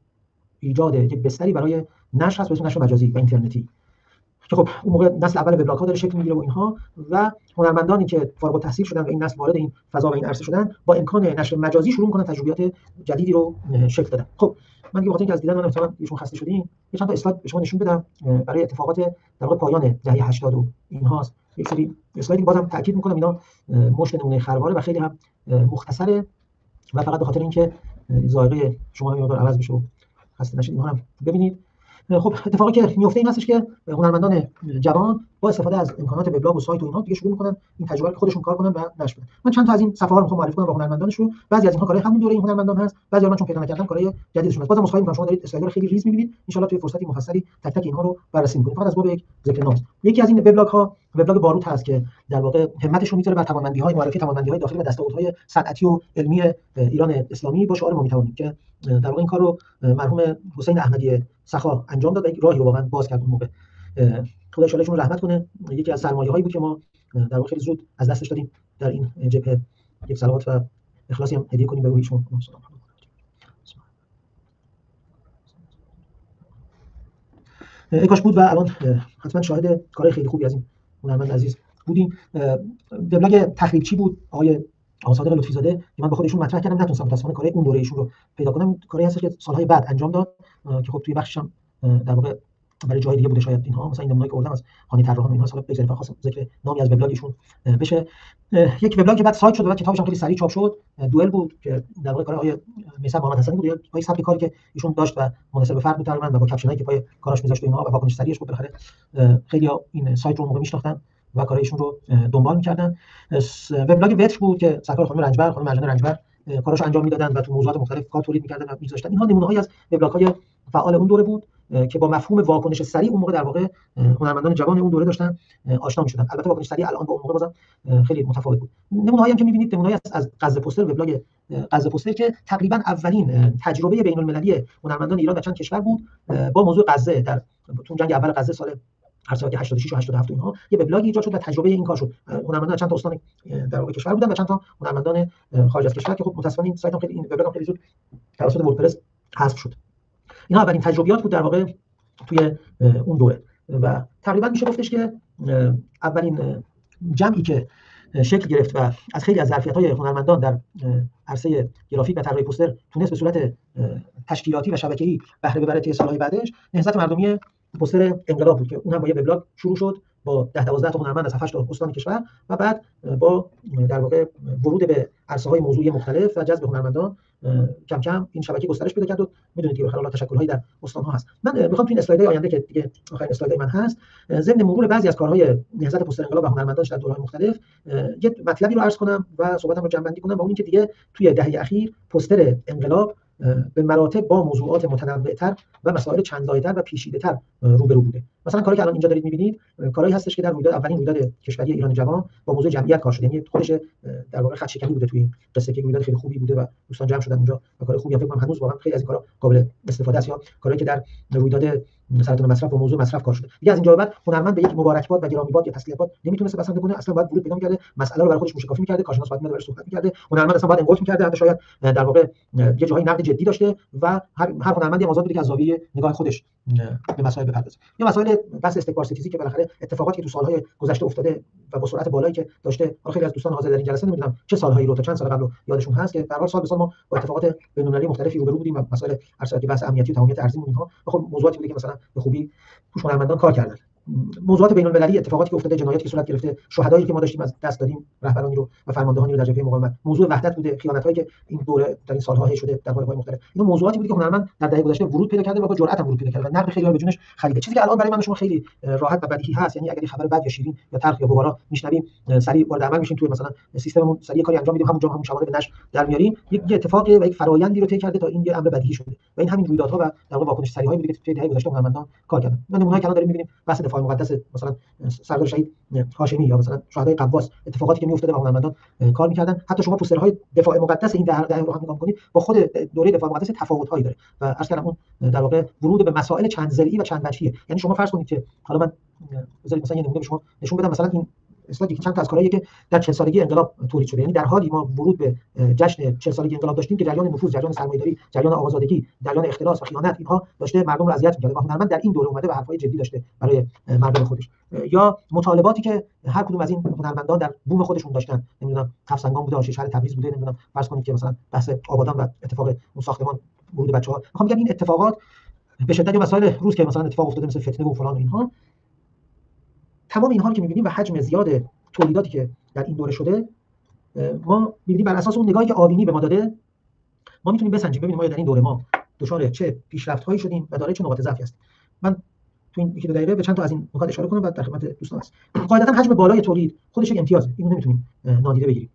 ایجاد یک بستری برای نشر هست به اسم نشر مجازی و اینترنتی که خب اون موقع نسل اول وبلاگ‌ها داره شکل میگیره و اینها و هنرمندانی که فارغ التحصیل شدن و این نسل وارد این فضا و این عرصه شدن با امکان نشر مجازی شروع می‌کنن تجربیات جدیدی رو شکل دادن. خب من دیگه وقتی اینکه از دیدن من احتمالاً ایشون خسته شدین، یه چند تا اسلاید به شما نشون بدم برای اتفاقات در واقع پایان دهه 80 و اینهاست. یک سری اسلایدی بازم تاکید می‌کنم اینا مشت نمونه خرواره و خیلی هم مختصره و فقط به خاطر اینکه ذائقه شما هم مقدار عوض بشه و خسته نشید اینها هم ببینید. خب اتفاقی که میفته این هستش که هنرمندان جوان با استفاده از امکانات وبلاگ و سایت و اینها دیگه شروع میکنن این تجربه رو خودشون کار کنن و نشر بدن. من چند تا از این صفحه ها رو میخوام معرفی کنم با هنرمندانشون. بعضی از اینها کارهای همون دوره این هنرمندان هست، بعضی من چون پیدا نکردم کارهای جدیدشون هست. بازم مصاحبه میکنم، شما دارید اسلایدر خیلی ریز میبینید، ان شاءالله توی فرصتی مفصلی تک تک اینها رو بررسی میکنیم. فقط از باب یک ذکر نام. یکی از این وبلاگ ها وبلاگ باروت هست که در واقع همتش رو میذاره بر توانمندی‌های معرفی توانمندی‌های داخلی و دستاوردهای صنعتی و علمی ایران اسلامی با شعار ما میتوانیم، که در واقع این کار رو مرحوم حسین احمدی سخا انجام داد و راهی رو واقعا باز کرد اون موقع. خدا ان شاء الله رحمت کنه. یکی از سرمایه‌هایی بود که ما در واقع خیلی زود از دستش دادیم در این جبهه. یک صلوات و اخلاصی هم هدیه کنیم به روحشون. ای کاش بود و الان حتما شاهد کارهای خیلی خوبی از این هنرمند عزیز بودیم. وبلاگ تخریبچی بود آقای صادق لطفی زاده که من با خودشون مطرح کردم، نتونستم متأسفانه کارهای اون دوره ایشون رو پیدا کنم. کاری هست که سالهای بعد انجام داد که خب توی بخشش هم در واقع برای جای دیگه بوده شاید اینها، مثلا این نمونه‌ای که آوردم از هانی طراحان اینها سال بگذاریم، فقط خواستم ذکر نامی از وبلاگشون بشه. یک وبلاگ بعد سایت شد و کتابش هم خیلی سریع چاپ شد. دوئل بود که در واقع کار آقای میثم محمد حسنی بود، یا سبک کاری که ایشون داشت و مناسب فرد بود تقریبا، و با کپشنایی که پای کاراش می‌ذاشت و اینها و واکنش سریعش بود. بالاخره خیلی‌ها این سایت رو موقع می‌شناختن و کارایشون رو دنبال می‌کردن. وبلاگ وتر بود که سرکار خانم رنجبر، خانم مرجان رنجبر کاراشو انجام میدادن و تو موضوعات مختلف کار تولید می‌کردن و می‌ذاشتن. اینها نمونه‌هایی از وبلاگ‌های فعال اون دوره بود که با مفهوم واکنش سریع اون موقع در واقع هنرمندان جوان اون دوره داشتن آشنا می‌شدن. البته واکنش سریع الان با اون موقع بازم خیلی متفاوت بود. نمونه‌هایی هم که می‌بینید نمونه‌ای از غزه پوستر، وبلاگ غزه پوستر که تقریبا اولین تجربه بین‌المللی هنرمندان ایران و چند کشور بود با موضوع غزه در تو جنگ اول غزه سال هر سال 86 و 87 اینها یه وبلاگ ایجاد شد و تجربه این کار شد. هنرمندان چند تا استان در واقع کشور بودن و چند تا هنرمندان خارج از کشور که خب متأسفانه این سایت هم خیلی این وبلاگ هم خیلی زود توسط وردپرس حذف شد. اینا اولین تجربیات بود در واقع توی اون دوره و تقریبا میشه گفتش که اولین جمعی که شکل گرفت و از خیلی از ظرفیت‌های هنرمندان در عرصه گرافیک و طراحی پوستر تونست به صورت تشکیلاتی و شبکه‌ای بهره ببره طی سال‌های بعدش، نهضت مردمی پوستر انقلاب بود که اون هم با یه وبلاگ شروع شد با 10-12 تا هنرمند از 7 تا استان کشور و بعد با در واقع ورود به عرصه‌های موضوعی مختلف و جذب هنرمندان کم کم این شبکه گسترش پیدا کرد و میدونید که خلال تشکل‌هایی در استان‌ها هست. من می‌خوام تو این اسلایدهای آینده که دیگه آخرین اسلایدهای من هست، ضمن مرور بعضی از کارهای نهضت پوستر انقلاب و هنرمندانش در دوره‌های مختلف یه مطلبی رو عرض کنم و صحبتم رو جمع‌بندی کنم، و اون اینکه دیگه توی دهه اخیر پوستر انقلاب به مراتب با موضوعات متنوع‌تر و مسائل چندلایه‌تر و پیچیده‌تر روبرو بوده. مثلا کاری که الان اینجا دارید می‌بینید کاری هستش که در رویداد اولین رویداد کشوری ایران جوان با موضوع جمعیت کار شده، یعنی خودش در واقع خط شکنی بوده توی این قصه که رویداد خیلی خوبی بوده و دوستان جمع شدن اونجا و کار خوبی فکر کنم هنوز واقعا خیلی از این کارا قابل استفاده است، یا کاری که در رویداد سرطان مصرف و موضوع مصرف کار شده. دیگه از اینجا به بعد هنرمند به یک مبارکباد و گرامیباد یا تسلیت‌باد نمیتونه بسنده کنه، اصلا باید ورود پیدا می‌کرده، مسئله رو برای خودش موشکافی می‌کرده، کارشناس باید میاد صحبت می‌کرده، هنرمند اصلا باید انگولف می‌کرده، حتی شاید در واقع یه جایی نقد جدی داشته و هر هنرمندی آزاد بوده که از زاویه نگاه خودش به مسائل بپردازه. یا مسائل بحث استکبار ستیزی که بالاخره اتفاقاتی که تو سال‌های گذشته افتاده و با سرعت بالایی که داشته، خیلی از دوستان حاضر در این جلسه نمی‌دونم چه سال‌هایی رو تا چند سال قبل یادشون هست که به هر حال سال به سال ما با اتفاقات بین‌المللی مختلفی روبرو بودیم و مسائل ارتباطی بحث امنیتی و تمامیت ارضی اینها و خب موضوعاتی بوده که مثلا به خوبی توش هنرمندان کار کردن. موضوعات بین‌المللی، اتفاقاتی که افتاده، جنایاتی که صورت گرفته، شهدایی که ما داشتیم از دست دادیم، رهبرانی رو و فرماندهانی رو در جبهه مقاومت، موضوع وحدت بوده، خیانتایی که این دوره در این سال‌ها هی شده در قالب‌های مختلف. اینا موضوعاتی بوده که هنرمند در دهه گذشته ورود پیدا کرده و با جرأت هم ورود پیدا کرده و نقد خیلی به جونش خریده. چیزی که الان برای من شما خیلی راحت و بدیهی هست، یعنی اگر یه خبر بد یا شیرین یا تلخ یا گوارا میشنویم، سریع وارد عمل میشیم توی مثلا سیستممون، سریع کاری انجام میدیم، همون شبانه به نشر در میاریم. یک اتفاقی و یک فرآیندی رو طی کرده تا این یه امر بدیهی شده و این همین رویدادها و در واقع واکنش سریع‌هایی بوده که توی دهه گذشته هنرمندان کار کردن. من نمونه‌ای که الان داریم می‌بینیم بحث دفاع مقدس مثلا سردار شهید هاشمی یا مثلا شهدای قواس، اتفاقاتی که میافتاده و هنرمندان کار می‌کردن. حتی شما پوسترهای دفاع مقدس این دهه رو هم نگاه کنید، با خود دوره دفاع مقدس تفاوت‌هایی داره و عرض کردم اون در واقع ورود به مسائل چند ضلعی و چند وجهیه. یعنی شما فرض کنید که حالا من بذارید مثلا یه نمونه به شما نشون بدم، مثلا این اسلایدی که چند تا از کارهایی که در 40 سالگی انقلاب تولید شده، یعنی در حالی ما ورود به جشن 40 سالگی انقلاب داشتیم که جریان نفوذ، جریان سرمایه‌داری، جریان آزادگی، جریان اختلاس و خیانت اینها داشته مردم رو اذیت می‌کرده و هنرمند در این دوره اومده و حرفای جدی داشته برای مردم خودش. یا مطالباتی که هر کدوم از این هنرمندان در بوم خودشون داشتن، نمیدونم هفسنگان بوده، آشیل شهر تبریز بوده، نمیدونم فرض کنید که مثلا بحث آبادان و اتفاق اون ساختمان ورود بچه‌ها، میخوام بگم این اتفاقات به شدت مسائل روز که مثلا اتفاق افتاده مثل فتنه و فلان و اینها، تمام اینها رو که می‌بینیم و حجم زیاد تولیداتی که در این دوره شده، ما می‌بینیم بر اساس اون نگاهی که آوینی به ما داده ما میتونیم بسنجیم ببینیم ما در این دوره ما دچار چه پیشرفت‌هایی شدیم و دارای چه نقاط ضعفی هستیم. من تو این 1-2 دقیقه به چند تا از این نکات اشاره کنم بعد در خدمت دوستان هستم. قاعدتا حجم بالای تولید خودش یک امتیازه، اینو نمیتونیم نادیده بگیریم.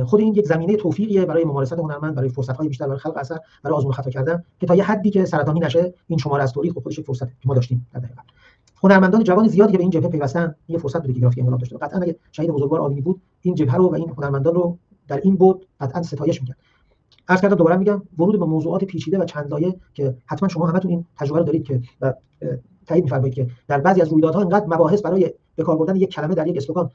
خود این یک زمینه توفیقیه برای ممارست هنرمند، برای فرصت‌های بیشتر برای خلق اثر، برای آزمون خطا کردن که تا یه حدی که سرطانی نشه این شماره از تولید خودش یک فرصته که ما داشتیم در دقیقاً. هنرمندان جوان زیادی که به این جبهه پیوستن یه فرصت بوده که گرافیک انقلاب داشته. قطعاً اگه شهید بزرگوار آبینی بود این جبهه رو و این هنرمندان رو در این بود قطعاً ستایش می‌کرد. عرض کردم دوباره میگم ورود به موضوعات پیچیده و چند لایه که حتما شما همتون این تجربه رو دارید که و تایید می‌فرمایید که در بعضی از رویدادها اینقدر مباحث برای به کار بردن یک کلمه در یک اسلوگان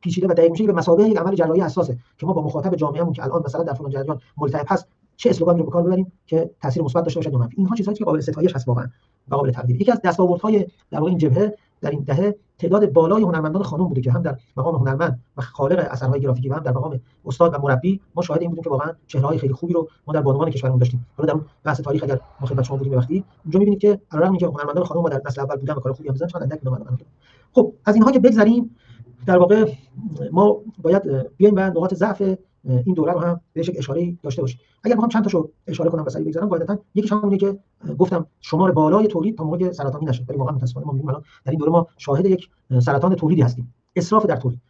پیچیده و دقیق میشه به مثابه یک عمل جراحی حساسه که ما با مخاطب جامعهمون که الان مثلا در فلان جریان ملتهب هست چه اسلوگانی رو به کار ببریم که تاثیر مثبت داشته باشه یا منفی. اینها چیزهایی که قابل ستایش هست واقعا و قابل تقدیر. یکی از دستاوردهای در واقع این جبهه در این دهه تعداد بالای هنرمندان خانم بوده که هم در مقام هنرمند و خالق اثرهای گرافیکی و هم در مقام استاد و مربی ما شاهد این بودیم که واقعا چهره‌های خیلی خوبی رو ما در بانوان کشورمون داشتیم. حالا در بحث تاریخ اگر ما خدمت شما بودیم به وقتی اونجا می‌بینید که علیرغم اینکه هنرمندان خانم ما در نسل اول بودن و کار خوبی انجام دادن چند اندک بودن. خب از اینها که بگذریم در واقع ما باید بیایم و نقاط ضعف این دوره رو هم بهش اشاره داشته باشیم. اگر بخوام چند تاشو اشاره کنم و سریع بگذرم قاعدتا یکیش همونه که گفتم شمار بالای تولید تا موقع سرطانی نشه، ولی واقعا متأسفانه ما می‌بینیم الان در این دوره ما شاهد یک سرطان تولیدی هستیم. اسراف در تولید.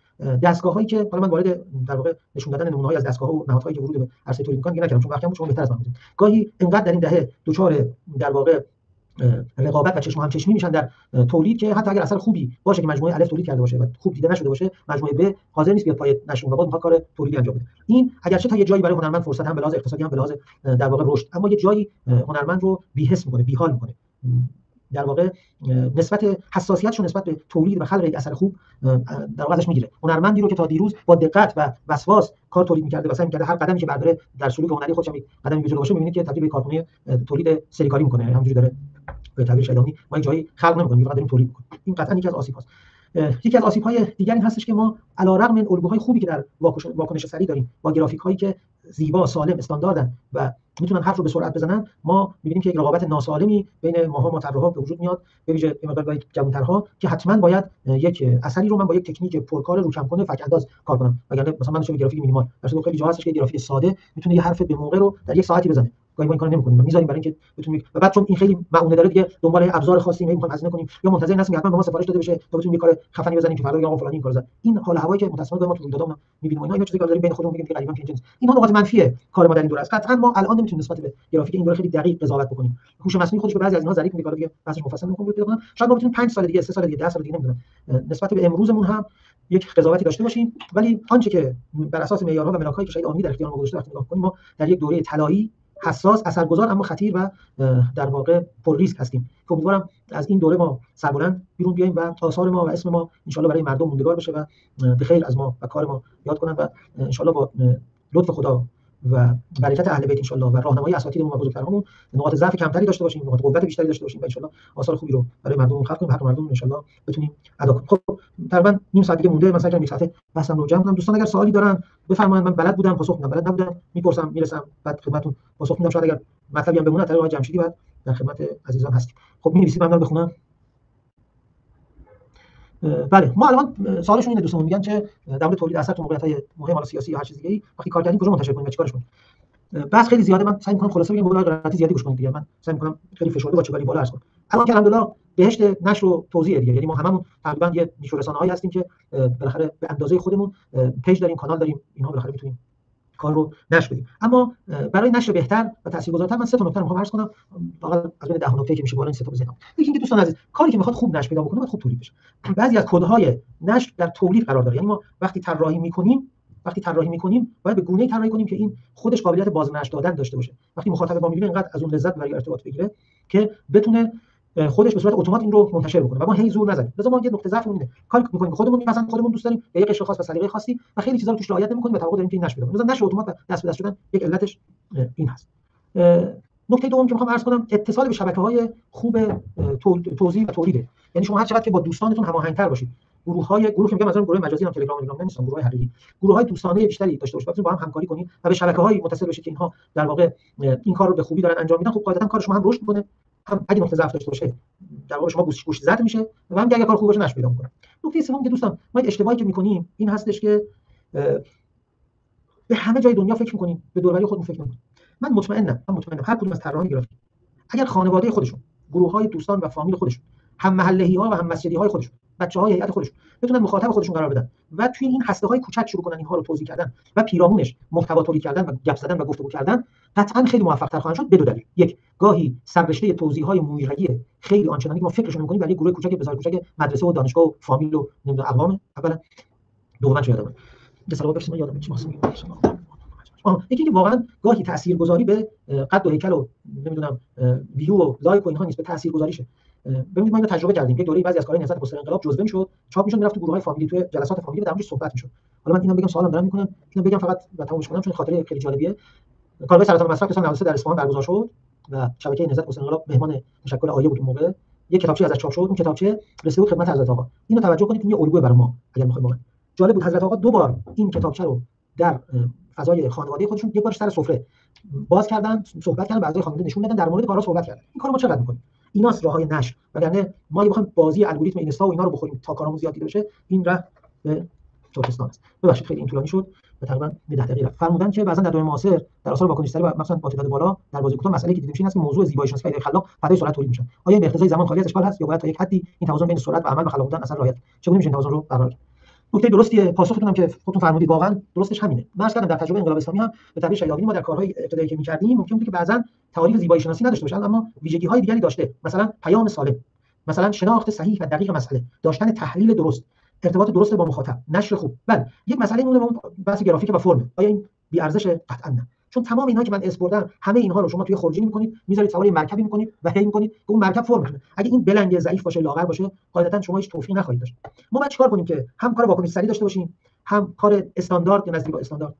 دستگاه‌هایی که حالا من وارد در واقع نشون دادن نمونه‌های از دستگاه‌ها و نهادهایی که ورود به عرصه تولید می‌کنن نکردم چون وقتی شما بهتر از من می‌دونید. گاهی اینقدر در این دهه دچار در واقع رقابت و چشم هم چشمی میشن در تولید که حتی اگر اثر خوبی باشه که مجموعه الف تولید کرده باشه و خوب دیده نشده باشه مجموعه ب حاضر نیست بیاد پای نشون و باز میخواد کار تولیدی انجام بده. این اگرچه تا یه جایی برای هنرمند فرصت هم به لحاظ اقتصادی هم به لحاظ در واقع رشد، اما یه جایی هنرمند رو بی‌حس میکنه، بی‌حال میکنه. در واقع نسبت حساسیتش نسبت به تولید و خلق یک اثر خوب در واقع ازش میگیره. هنرمندی رو که تا دیروز با دقت و وسواس کار تولید می‌کرده و سعی می‌کرده هر قدمی که برداره در سلوک هنری خودش هم قدمی به جلو باشه، می‌بینید که تبدیل به کارخونه تولید سریکاری می‌کنه. همینجوری داره به تعبیر شیدانی ما جایی خلق نمی‌کنیم، فقط داریم تولید می‌کنیم. این قطعاً یکی از آسیب‌هاست. یکی از آسیب‌های دیگر این هستش که ما علیرغم این الگوهای خوبی که در واکنش سریع داریم با گرافیک‌هایی که زیبا، سالم، استانداردن و میتونن حرف رو به سرعت بزنن، ما می‌بینیم که یک رقابت ناسالمی بین ماها ما طراحا به وجود میاد، به ویژه مقدار جوان‌ترها که حتما باید یک اثری رو من با یک تکنیک پرکار روشن‌کن فک‌انداز کار کنم. وگرنه مثلا من داشتم گرافیک مینیمال، در صورتی خیلی جا هستش که گرافیک ساده میتونه یه حرف به موقع رو در یک ساعتی بزنه. گاهی ما این کارو نمی‌کنیم، می‌ذاریم برای اینکه بتونیم و بعد چون این خیلی معونه داره دیگه دنبال ابزار خاصی می‌خوایم هزینه کنیم یا منتظر هستیم که حتما به ما سفارش داده بشه تا بتونیم یه کار خفنی بزنیم که فردا آقا فلانی این کارو زد. این حال هوایی که متأسفانه ما تو رویدادها می‌بینیم اینا چیزی که داریم بین خودمون میگیم که غریبا که اینجاست. اینها نقاط منفیه کار ما در این دوره است. قطعاً ما الان نمی‌تونیم نسبت به گرافیک این دوره خیلی دقیق قضاوت بکنیم. هوش مصنوعی خودش به بعضی از اینها ظریف میگه دیگه بحثش مفصل نمی‌کنم پیدا کنم. شاید ما بتونیم 5 سال دیگه 3 سال دیگه 10 سال دیگه نمی‌دونم نسبت به امروزمون هم یک قضاوتی داشته باشیم، ولی آنچه که بر اساس معیارها و ملاک‌هایی که شاید آنی در اختیار ما گذاشته وقتی نگاه کنیم ما در یک دوره طلایی حساس، اثرگذار اما خطیر و در واقع پر ریسک هستیم. که امیدوارم از این دوره ما سربلند بیرون بیاییم و آثار ما و اسم ما ان شاءالله برای مردم موندگار بشه و به خیر از ما و کار ما یاد کنن و ان شاءالله با لطف خدا و برکت اهل بیت ان شاءالله و راهنمایی اساتیدمون و بزرگترامون نقاط ضعف کمتری داشته باشیم، نقاط قوت بیشتری داشته باشیم و ان شاءالله آثار خوبی رو برای مردم خلق کنیم، حق مردم ان شاءالله بتونیم ادا کنیم. خب تقریبا نیم ساعت دیگه مونده، مثلا یک ساعت بحثم رو جمع کنم. دوستان اگر سوالی دارن بفرمایید، من بلد بودم پاسخ میدم، بلد نبودم میپرسم میرسم بعد خدمتتون پاسخ میدم. شاید اگر مطلبی هم بمونه تا آقای جمشیدی بعد در خدمت عزیزان هستیم. خب می‌نویسید من بخونم. بله ما الان سوالشون اینه، دوستان میگن که در مورد تولید اثر تو موقعیت‌های مهم سیاسی یا هر چیز دیگه‌ای وقتی کار کردیم کجا منتشر کنیم، چیکارش کنیم؟ بس خیلی زیاده، من سعی می‌کنم خلاصه بگم، بقول قرائت زیادی گوش کنید دیگه. من سعی می‌کنم خیلی فشرده با چگالی بالا عرض کنم. الان که الحمدلله بهشت نشر و توزیع دیگه، یعنی ما هممون تقریبا یه نیش رسانه‌هایی هستیم که بالاخره به اندازه خودمون پیج داریم، کانال داریم، اینها بالاخره می‌تونیم کار رو نشر بدیم. اما برای نشر بهتر و تاثیرگذارتر من سه تا نکته رو می‌خوام عرض کنم، فقط از بین 10 نکته که میشه بالا این سه تا بزنم. یکی اینکه دوستان عزیز کاری که می‌خواد خوب نشر پیدا بکنه باید خوب تولید بشه. بعضی از کدهای نشر در تولید قرار داره، یعنی ما وقتی طراحی می‌کنیم باید به گونه‌ای طراحی کنیم که این خودش قابلیت بازنشر دادن داشته باشه. وقتی مخاطب ما می‌بینه اینقدر از اون لذت برای ارتباط بگیره که بتونه خودش به صورت اتومات این رو منتشر بکنه و ما هی زور نزنیم. لذا ما یه نقطه ضعفمون اینه، کاری می‌کنیم که خودمون می‌پسند، خودمون دوست داریم، یا یه قشر خاص و سلیقه خاصی و خیلی چیزا رو توش رعایت نمی‌کنیم و توقع داریم که این نشر بده. لذا نشر اتومات و دست به دست شدن یک علتش این هست. نکته دوم که می‌خوام عرض کنم اتصال به شبکه‌های خوب توزیع و تولیده. یعنی شما هر چقدر که با دوستانتون هماهنگ‌تر باشید، گروه که میگم مثلا گروه مجازی هم تلگرام نیستن، گروه‌های حقیقی، گروه‌های دوستانه بیشتری داشته باشید، با هم همکاری کنید و به شبکه‌های متصل بشید که اینها در واقع این کار رو به خوبی دارن انجام میدن. خب قاعدتاً کار شما هم رشد می‌کنه، هم اگه نقطه ضعف داشته باشه در واقع شما گوش زد میشه و هم اگه کار خوب باشه نشر پیدا می‌کنه. نکته سوم که دوستان ما اشتباهی که می‌کنیم این هستش که به همه جای دنیا فکر می‌کنیم، به دور و بر خودمون فکر نمی‌کنیم. من مطمئنم هر کدوم از طراحان گرافیک اگر خانواده خودشون، گروه‌های دوستان و فامیل خودشون، هم محلهی‌ها و هم مسجدی‌های خودشون، بچه‌های هیئت خودشون بتونن مخاطب خودشون قرار بدن و توی این هسته‌های کوچک شروع کنن اینها رو توضیح کردن و پیرامونش محتوا تولید کردن و گپ زدن و گفتگو کردن، قطعاً خیلی موفق‌تر خواهند شد. به دو دلیل: یک، گاهی سررشته توضیح‌های مویژگی خیلی آنچنانی که ما فکرش می‌کنیم برای گروه کوچک بسیار کوچک مدرسه و دانشگاه و فامیل و نمیدونم اقوام، اولا. دوما چه یادمه دسالات برسیم یادم چی واسه یکی که واقعا گاهی تاثیرگذاری به قد و هیکل و نمیدونم ویو و لایک و اینها نیست، به تاثیرگذاریشه. ببینید ما اینو تجربه کردیم. یک دوره بعضی از کارهای نهضت پست انقلاب جزوه میشد، چاپ میشد، میرفت تو گروه‌های فامیلی، تو جلسات فامیلی در موردش صحبت میشد. حالا من اینو بگم سوالم دارم میکنم، اینو بگم فقط و تمومش کنم چون خاطره خیلی جالبیه. کارگاه سرطان مصرف سال 93 در اصفهان برگزار شد و شبکه نهضت پست انقلاب مهمان تشکر عالی بود اون موقع. یک کتابچه ازش چاپ شد، اون کتابچه رسید بود خدمت حضرت آقا. اینو توجه کنید، این یه الگوی برای ما اگر می‌خوایم واقعا. جالب بود حضرت آقا دو بار این کتابچه رو در فضای خانواده خودشون، یک بارش سر سفره باز کردن، صحبت کردن، بعضی خانواده نشون دادن، در مورد کارا صحبت کردن. این کارو ما چقدر می‌کنیم؟ ایناست راههای نشر. وگرنه ما اگه بخوایم بازی الگوریتم اینستا و اینا رو بخوریم تا کارامون زیاد دیده بشه، این راه به ترکستان است. ببخشید خیلی این طولانی شد و تقریبا 10 دقیقه رفت. فرمودن که بعضن در دوران معاصر در آثار واکنش‌سری و مثلا با تعداد بالا در بازی کوتاه مسئله که دیده میشه این است که موضوع زیبایی شناسی و خلاق فدای سرعت تولید میشن. آیا این به اقتضای زمان خالی از اشکال هست یا باید تا یک حدی این توازن بین سرعت و عمل و خلاق بودن اصلا رعایت؟ چگونه میشه این توازن رو برقرار کرد؟ نکته درستیه. پاسختونم که خودتون فرمودید واقعا درستش همینه. من کردم در تجربه انقلاب اسلامی هم به تعبیر شیادی ما در کارهای ابتدایی که می‌کردیم ممکن بود که بعضن تعاریف زیبایی شناسی نداشته باشه، اما ویژگی‌های دیگری داشته، مثلا پیام سالم، مثلا شناخت صحیح و دقیق مسئله، داشتن تحلیل درست، ارتباط درست با مخاطب، نشر خوب. بله یک مسئله میمونه اون بحث گرافیک و فرم. آیا این بی ارزش؟ قطعا نه. چون تمام اینها که من اسم بردم، همه اینها رو شما توی خورجینی می‌کنید، می‌ذارید سوار مرکبی می‌کنید و هی می‌کنید که اون مرکب فرم کنه. اگه این بلنگ ضعیف باشه، لاغر باشه، قاعدتاً شما هیچ توفیقی نخواهید داشت. ما باید چیکار کنیم که هم کار واکنش سریع داشته باشیم، هم کار استاندارد یا نزدیک به استاندارد؟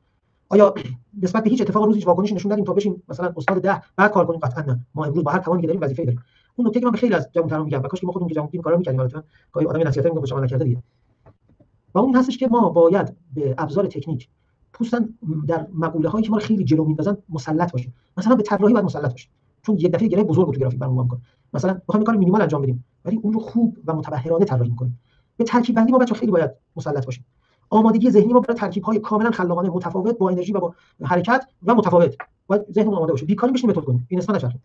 آیا نسبت به هیچ اتفاق روزی واکنش نشون دادیم تا بشیم مثلا استاد 10 بعد کار کنیم؟ قطعا نه. ما امروز با هر توانی که داریم وظیفه داریم. اون نکته که من به خیلی از جوان‌تران میگم و کاش که ما خودمون که جوان بودیم کارا می‌کردیم، البته گاهی آدم نصیحت میگم شما نکرده دیگه. و اون هستش که ما باید به ابزار تکنیک خصوصا در مقوله‌هایی که ما خیلی جلو میندازن مسلط باشیم. مثلا به طراحی باید مسلط باشیم، چون یک دفعه گره بزرگ تو گرافیک برامون می‌کنه. مثلا می‌خوایم کار مینیمال انجام بدیم ولی اون رو خوب و متبحرانه طراحی می‌کنیم. به ترکیب بندی ما بچه‌ها خیلی باید مسلط باشیم. آمادگی ذهنی ما برای ترکیب‌های کاملا خلاقانه، متفاوت، با انرژی و با حرکت و متفاوت. باید ذهنمون آماده باشه. بیکاریم بشینیم اتود کنیم. این اسمش نشه.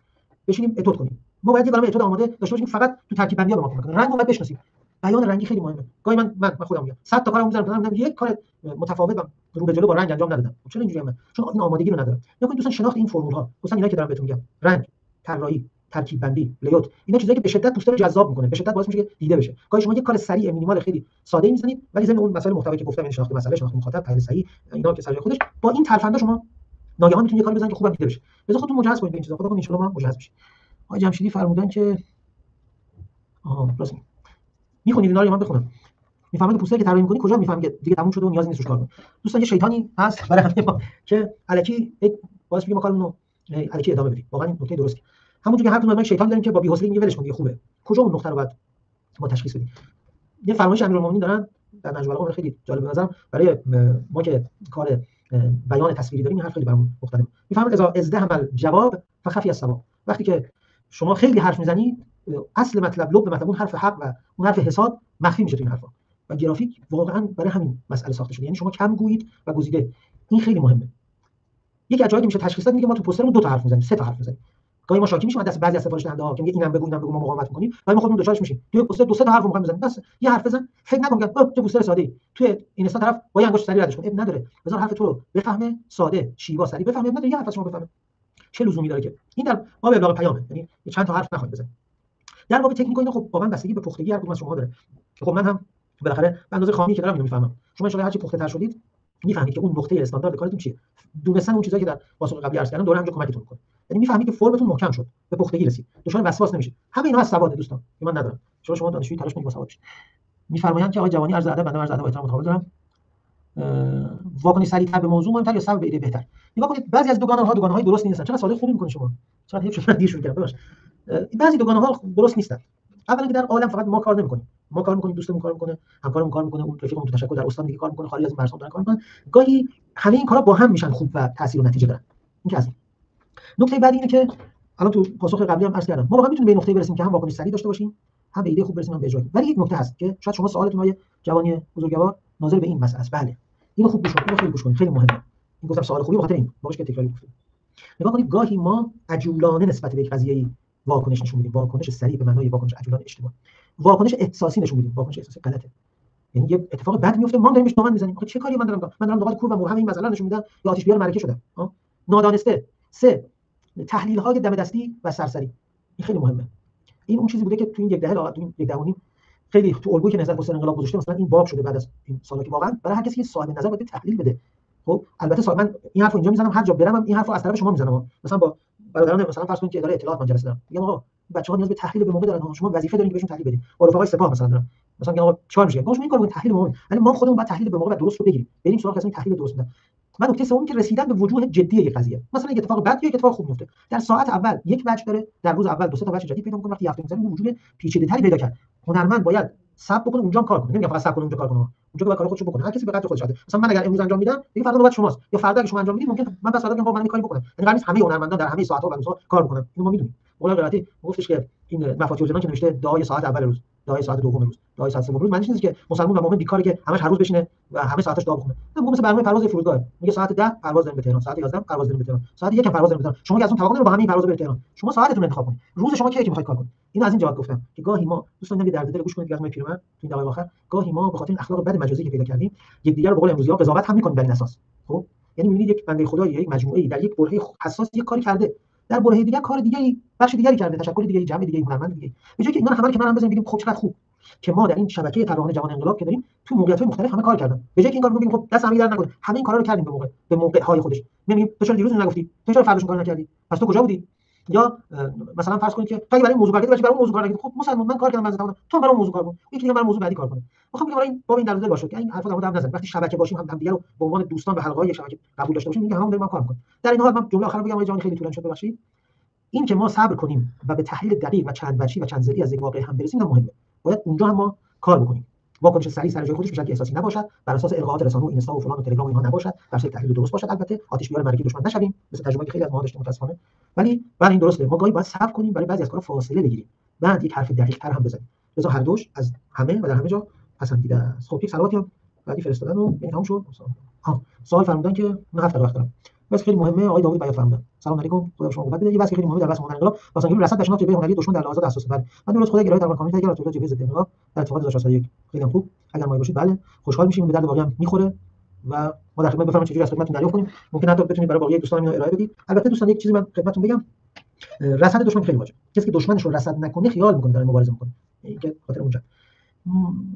بشینیم اتود کنیم. ما باید یه برنامه اتود آماده داشته باشیم، فقط تو ترکیب بندی‌ها به ما کمک کنه. رنگ رو باید بشناسیم. بیان رنگی خیلی مهمه. گاهی من خودم میگم 100 تا کارم می‌ذارم یک کار متفاوت و رو به جلو با رنگ انجام ندادم. چرا اینجوریه؟ من چون این آمادگی رو ندارم. یا کنید دوستان شناخت این فرمول‌ها، مثلا اینا که دارم بهتون میگم، رنگ، طراحی، ترکیب بندی، لی‌آوت، اینا چیزایی که به شدت دوستا رو جذاب می‌کنه، به شدت باعث میشه که دیده بشه. گاهی شما یک کار سریع مینیمال خیلی ساده می‌زنید ولی ضمن اون مسائل محتوایی که گفتم، این شناخت مسئله، شناخت مخاطب، تحلیل صحیح، اینا که سر خودش با این ترفنده شما ناگهان میتونید یه کاری بزنید که خوبم دیده بشه. بذار خودتون مجهز کنید به این چیزا. خدا کنه ان شاءالله ما مجهز بشیم. آقای جمشیدی فرمودن که راست می‌خونید اینا رو من بخونم. میفهمید پوستری که طراحی می‌کنی کجا میفهمی که دیگه تموم شده و نیازی نیست روش کار کنی. دوستان یه شیطانی هست برای همه ما که الکی واسه ما کارمون رو الکی ادامه بدیم. واقعا این نکته درسته. همونجوری که هر کدوم ما شیطان داریم که با بی‌حوصلگی میگه ولش کن دیگه خوبه. کجا اون نقطه رو باید ما تشخیص بدیم؟ یه فرمایش امیرالمومنین دارن در نجم البلاغه خیلی جالب به نظرم برای ما که کار بیان تصویری داریم، این حرف خیلی برامون مختلفه. میفهمید اذا ازدهم الجواب فخفی الصواب. وقتی که شما خیلی حرف میزنید، اصل مطلب لب مطلب اون حرف حق و اون حرف حساب مخفی میشه تو این حرفا. و گرافیک واقعا برای همین مسئله ساخته شده. یعنی شما کم گویید و گزیده. این خیلی مهمه. یکی از جایی که میشه تشخیص داد میگه ما تو پوسترمون 2 تا حرف میزنیم، 3 تا حرف میزنیم. گاهی ما شاکی میشیم از دست بعضی از سفارش دهنده‌ها که میگه اینم بگو ما مقاومت می‌کنیم. ولی ما خودمون دوچارش میشیم. توی پوستر 2 3 تا حرف می‌خوایم بزنیم. بس یه حرف بزن. فکر نکن که تو پوستر ساده‌ای. توی اینستا طرف با یه انگشت سری ردش کن. اب نداره. بذار حرف تو رو بفهمه، ساده، شیوا سری بفهمه. اب نداره یه حرف از شما بفهمه. چه لزومی داره که این در باب ابلاغ پیامه. یعنی چند تا حرف نخواهید بزنید. در باب تکنیک اینا خب واقعا بستگی به پختگی هر کدوم از شما داره. خب من هم بالاخره به اندازه خامی که دارم اینو میفهمم. شما ان شاء الله هر چی پخته‌تر شدید میفهمید که اون نقطه استاندارد کارتون چیه. دونستن اون چیزایی که در پاسخ قبلی عرض کردم دوره همینجا کمکتون می‌کنه. یعنی میفهمید که فرمتون محکم شد، به پختگی رسید. دچار وسواس نمیشه. همه اینا از سواده دوستان که من ندارم. شما دانشجوی تلاش کنید با سواد بشید. میفرمایند که آقای جوانی عرض ادب، بنده عرض ادب و احترام متقابل دارم. واکنش سریع‌تر به موضوع مهم‌تر یا صبر به ایده بهتر؟ نگاه کنید بعضی از دوگانه‌های درست نیستن. چقدر ساده خوبی می‌کنید شما. چقدر حیف شد دیر شروع کردم. ببخشید. بعضی دوگانه‌ها درست نیستن. اولا که در عالم فقط ما کار نمی‌کنیم. ما کار می‌کنیم، دوستمون کار می‌کنه، همکارمون کار می‌کنه، اون رفیقمون تو تشکر در استان دیگه کار می‌کنه، خارج از این مرزها دارن کار می‌کنن. گاهی همه این کارا با هم میشن خوب و تاثیر و نتیجه دارن. این که از این. نکته بعدی اینه که الان تو پاسخ قبلی هم عرض کردم، ما واقعا می‌تونیم به نقطه‌ای برسیم که هم واکنش سریع داشته باشیم، هم به ایده خوب برسیم، هم به اجرا. ولی یک نکته هست که شاید شما سوالتون های جوانی بزرگوار ناظر به این مسئله است. بله. اینو خوب گوش کنید، اینو خیلی گوش کنید، خیلی مهمه. این گفتم سوال خوبی بخاطر این باقیش که تکراری گفتم. نگاه کنید گاهی ما عجولانه نسبت به یک قضیه واکنش نشون میدیم، واکنش سریع به معنای واکنش عجولانه اشتباه، واکنش احساسی نشون میدیم، واکنش احساسی غلطه. یعنی یه اتفاق بد میفته ما داریم بهش دامن میزنیم، چه کاری من دارم نقاط کور و مبهم این مسئله نشون میدم یا آتش بیار ملکه شدم. نادانسته. 3 تحلیل های دم دستی و سرسری. این خیلی مهمه. این اون چیزی بوده که تو این یک دهه تو این یک دهه و نیم خیلی تو الگویی که نظر پست انقلاب گذاشته مثلا این باب شده بعد از این سالا که واقعا برای هر کسی که صاحب نظر باید تحلیل بده. خب البته من این حرفو اینجا میزنم، هر جا برم این حرفو از طرف شما میزنم. مثلا با برادران مثلا فرض کنید که اداره اطلاعات من جلسه دارم، میگم آقا بچه‌ها نیاز به تحلیل به موقع دارن، شما وظیفه دارید که بهشون تحلیل بدید. با رفقای سپاه مثلا دارم، مثلا میگم آقا چیکار میشه؟ گوش این کارو تحلیل به موقع، ولی ما خودمون باید تحلیل به موقع و درست رو بگیریم، بریم سراغ کسایی تحلیل درست میدن. من نکته سومی که رسیدن به وجوه جدی یک قضیه، مثلا یک اتفاق بد یا یک اتفاق خوب میفته، در ساعت اول یک وجه داره، در روز اول دو سه تا وجه جدید پیدا می‌کنه، وقتی هفته می‌گذره وجوه پیچیده‌تری پیدا کرد. هنرمند باید صبر بکنه اونجا کار کنه، نمیگم فقط صبر کنه اونجا کار کنه، اونجا باید کار خودشو بکنه، هر کسی به قدر خودش عادت. مثلا من اگر امروز انجام میدم دیگه فردا نوبت شماست، یا فردا اگه شما انجام میدید ممکن من بس فردا میگم من این کاری بکنم. یعنی قرار نیست همه هنرمندان در همه ساعت‌ها و روزها کار بکنن، اینو ما میدونیم. مولا قرائتی گفتش که این مفاتیح الجنان که نوشته دعای ساعت اول روز، دعای ساعت دوم روز، دعای ساعت سوم روز، معنیش نیست که مسلمان و مؤمن بیکاره که همش هر روز بشینه و همه ساعتش دعا بخونه. نه، مثلا برنامه پرواز فرودگاه میگه ساعت 10 پرواز داریم به تهران، ساعت 11 پرواز داریم به تهران، ساعت 1 پرواز داریم به تهران. شما که از اون توقع ندارید با همین پرواز برید تهران، شما ساعتتون انتخاب کنید، روز شما کی میخواید کار کنید. اینو از این جهت گفتم که گاهی ما دوستان نمی درد دل گوش کنید که پیرمرد تو این دقایق آخر گاهی ما به خاطر این اخلاق بد مجازی که پیدا کردیم یکدیگر رو به قول امروزی‌ها قضاوت هم می‌کنیم بر این اساس. خب یعنی می‌بینید یک بنده خدایی یک مجموعه‌ای در یک برهه حساس یک کاری کرده، در برهه دیگه کار دیگه‌ای بخش دیگری کرده، تشکل دیگه‌ای، جمع دیگه‌ای، هنرمند دیگه‌ای. به جای که اینا همه رو کنار هم بزنیم بگیم خب چقدر خوب که ما در این شبکه طراحان جوان انقلاب که داریم تو موقعیت‌های مختلف همه کار کردن، به جای که این کارو بگیم خب دست هم در نکنه، همه این کارا رو کردیم به موقع‌های خودش. می‌بینیم تو چرا دیروز نگفتی، تو چرا فرداش کار نکردی، پس تو کجا بودی؟ یا مثلا فرض کنید که تو برای موضوع کار کردی، برای موضوع کار نکردی، خب مسلمان من کار کردم از زمان تو برای موضوع کار کن، یکی دیگه برای موضوع بعدی کار کنه. می‌خوام بگم برای این باب این دلیل باشه که این حرفا در مورد نزن، وقتی شبکه باشیم هم دیگه رو به عنوان دوستان به حلقه‌های شبکه قبول داشته باشیم، میگم همون داریم کار می‌کنیم. در این حال من جمله آخر بگم، جان خیلی طولانی شد ببخشید. این که ما صبر کنیم و به تحلیل دقیق و چند وجهی و چند ضلعی از یک واقعه هم برسیم هم مهمه. باید اونجا هم ما کار بکنیم. واکنش سریع سر جای خودش میشه که احساسی نباشد، بر اساس القاءات رسانه و اینستا و فلان و تلگرام و اینها نباشد، در صورت تحلیل درست باشد. البته آتش بیار مرکی دشمن نشویم، مثل تجربه خیلی از ما داشتیم متأسفانه. ولی این درسته، ما گاهی باید صبر کنیم، برای بعضی از کارا فاصله بگیریم، بعد یک حرف دقیق تر هم بزنیم. لذا هر دوش از همه و در همه جا پسندیده است. خب یک صلواتی هم بعدی فرستادن و این تموم شد. سوال فرمودن که من 7 دقیقه وقت دارم. بس خیلی مهمه. آقای داوود بیات فرمودن سلام علیکم، خدا شما قوت بده. یه بحث خیلی مهمه در بحث هنر انقلاب واسه اینکه رصد بشناس جبهه هنری دشمن در لحظات حساس. بله من درست خدا گرای در کامنت اگر تو جبهه ضد انقلاب در اتفاق 2001 خیلی خوب اگر ما باشید بله خوشحال میشیم، به درد واقعا میخوره و ما در خدمت بفرمایید چجوری از خدمتتون دریافت کنیم. ممکن حتی بتونید برای باقی دوستان اینو ارائه بدید. البته دوستان یک چیزی من خدمتتون بگم، رصد دشمن خیلی واجبه. کسی که دشمنش رو رصد نکنه خیال میکنه داره مبارزه میکنه، اینکه خاطر اونجا.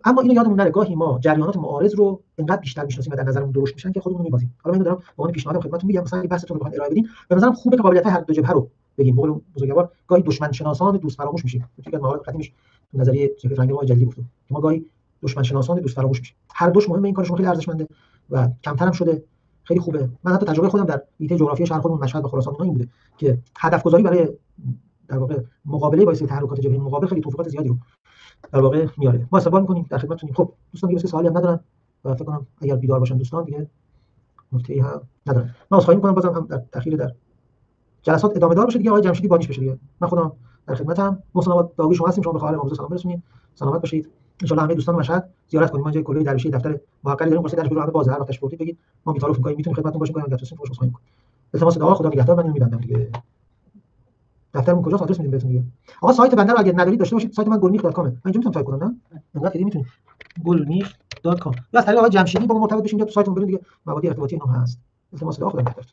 اما اینو یادمون نره گاهی ما جریانات معارض رو انقدر بیشتر میشناسیم و در نظرمون درشت میشن که خودمون میبازیم. حالا من دارم به عنوان پیشنهاد خدمتتون میگم، مثلا این بحثتون رو بخواید ارائه بدین به نظرم خوبه که قابلیت هر دو جبهه رو بگیم. بقول بزرگوار گاهی دشمن شناسان دوست فراموش میشیم. فکر مقاله قدیمیش تو نظریه سفید رنگ ما جدید گفتم که ما گاهی دشمن شناسان دوست فراموش میشیم. هر دوش مهمه، این کارشون خیلی ارزشمنده و کمترم شده، خیلی خوبه. من حتی تجربه خودم در ایده جغرافی شهر خودمون مشهد و خراسان اینا این بوده که هدف گذاری برای در واقع مقابله با تحرکات جبهه مقابل خیلی توفیقات زیادی رو در واقع میاره. ما استقبال می‌کنیم، در خدمتتونیم. خب دوستان دیگه سوالی هم ندارن و فکر کنم اگر بیدار باشن دوستان دیگه نکته‌ای هم ندارن. من عذرخواهی می‌کنم بازم هم در تأخیر در جلسات ادامه دار بشه دیگه. آقای جمشیدی بانیش بشه دیگه. من خودم در خدمتم. محسن آباد داوی شما هستیم، شما به خواهر امروز سلام برسونید. سلامت باشید. ان شاء الله همه دوستان مشهد زیارت کنیم. ما اینجا کلی درویشی دفتر محققی داریم، قصه درش رو همه بازه، هر وقتش پرسید بگید ما بی‌تعارف می‌کنیم، میتونیم خدمتتون باشیم، کاری گفتیم خوش خواهیم کنیم. التماس دعا، خدا نگهدار. من میبندم دیگه. دفترمون کجاست؟ آدرس میدیم بهتون دیگه. آقا سایت بنده رو اگه ندارید داشته باشید، سایت من gulmikh.com. من اینجا میتونم تایپ کنم نه؟ انقدر خیلی میتونید. gulmikh.com. یا از طریق آقای جمشیدی با ما مرتبط بشین، یا تو سایتمون برید دیگه. مواد ارتباطی اینا هست. التماس دعا، خدا نگهدار.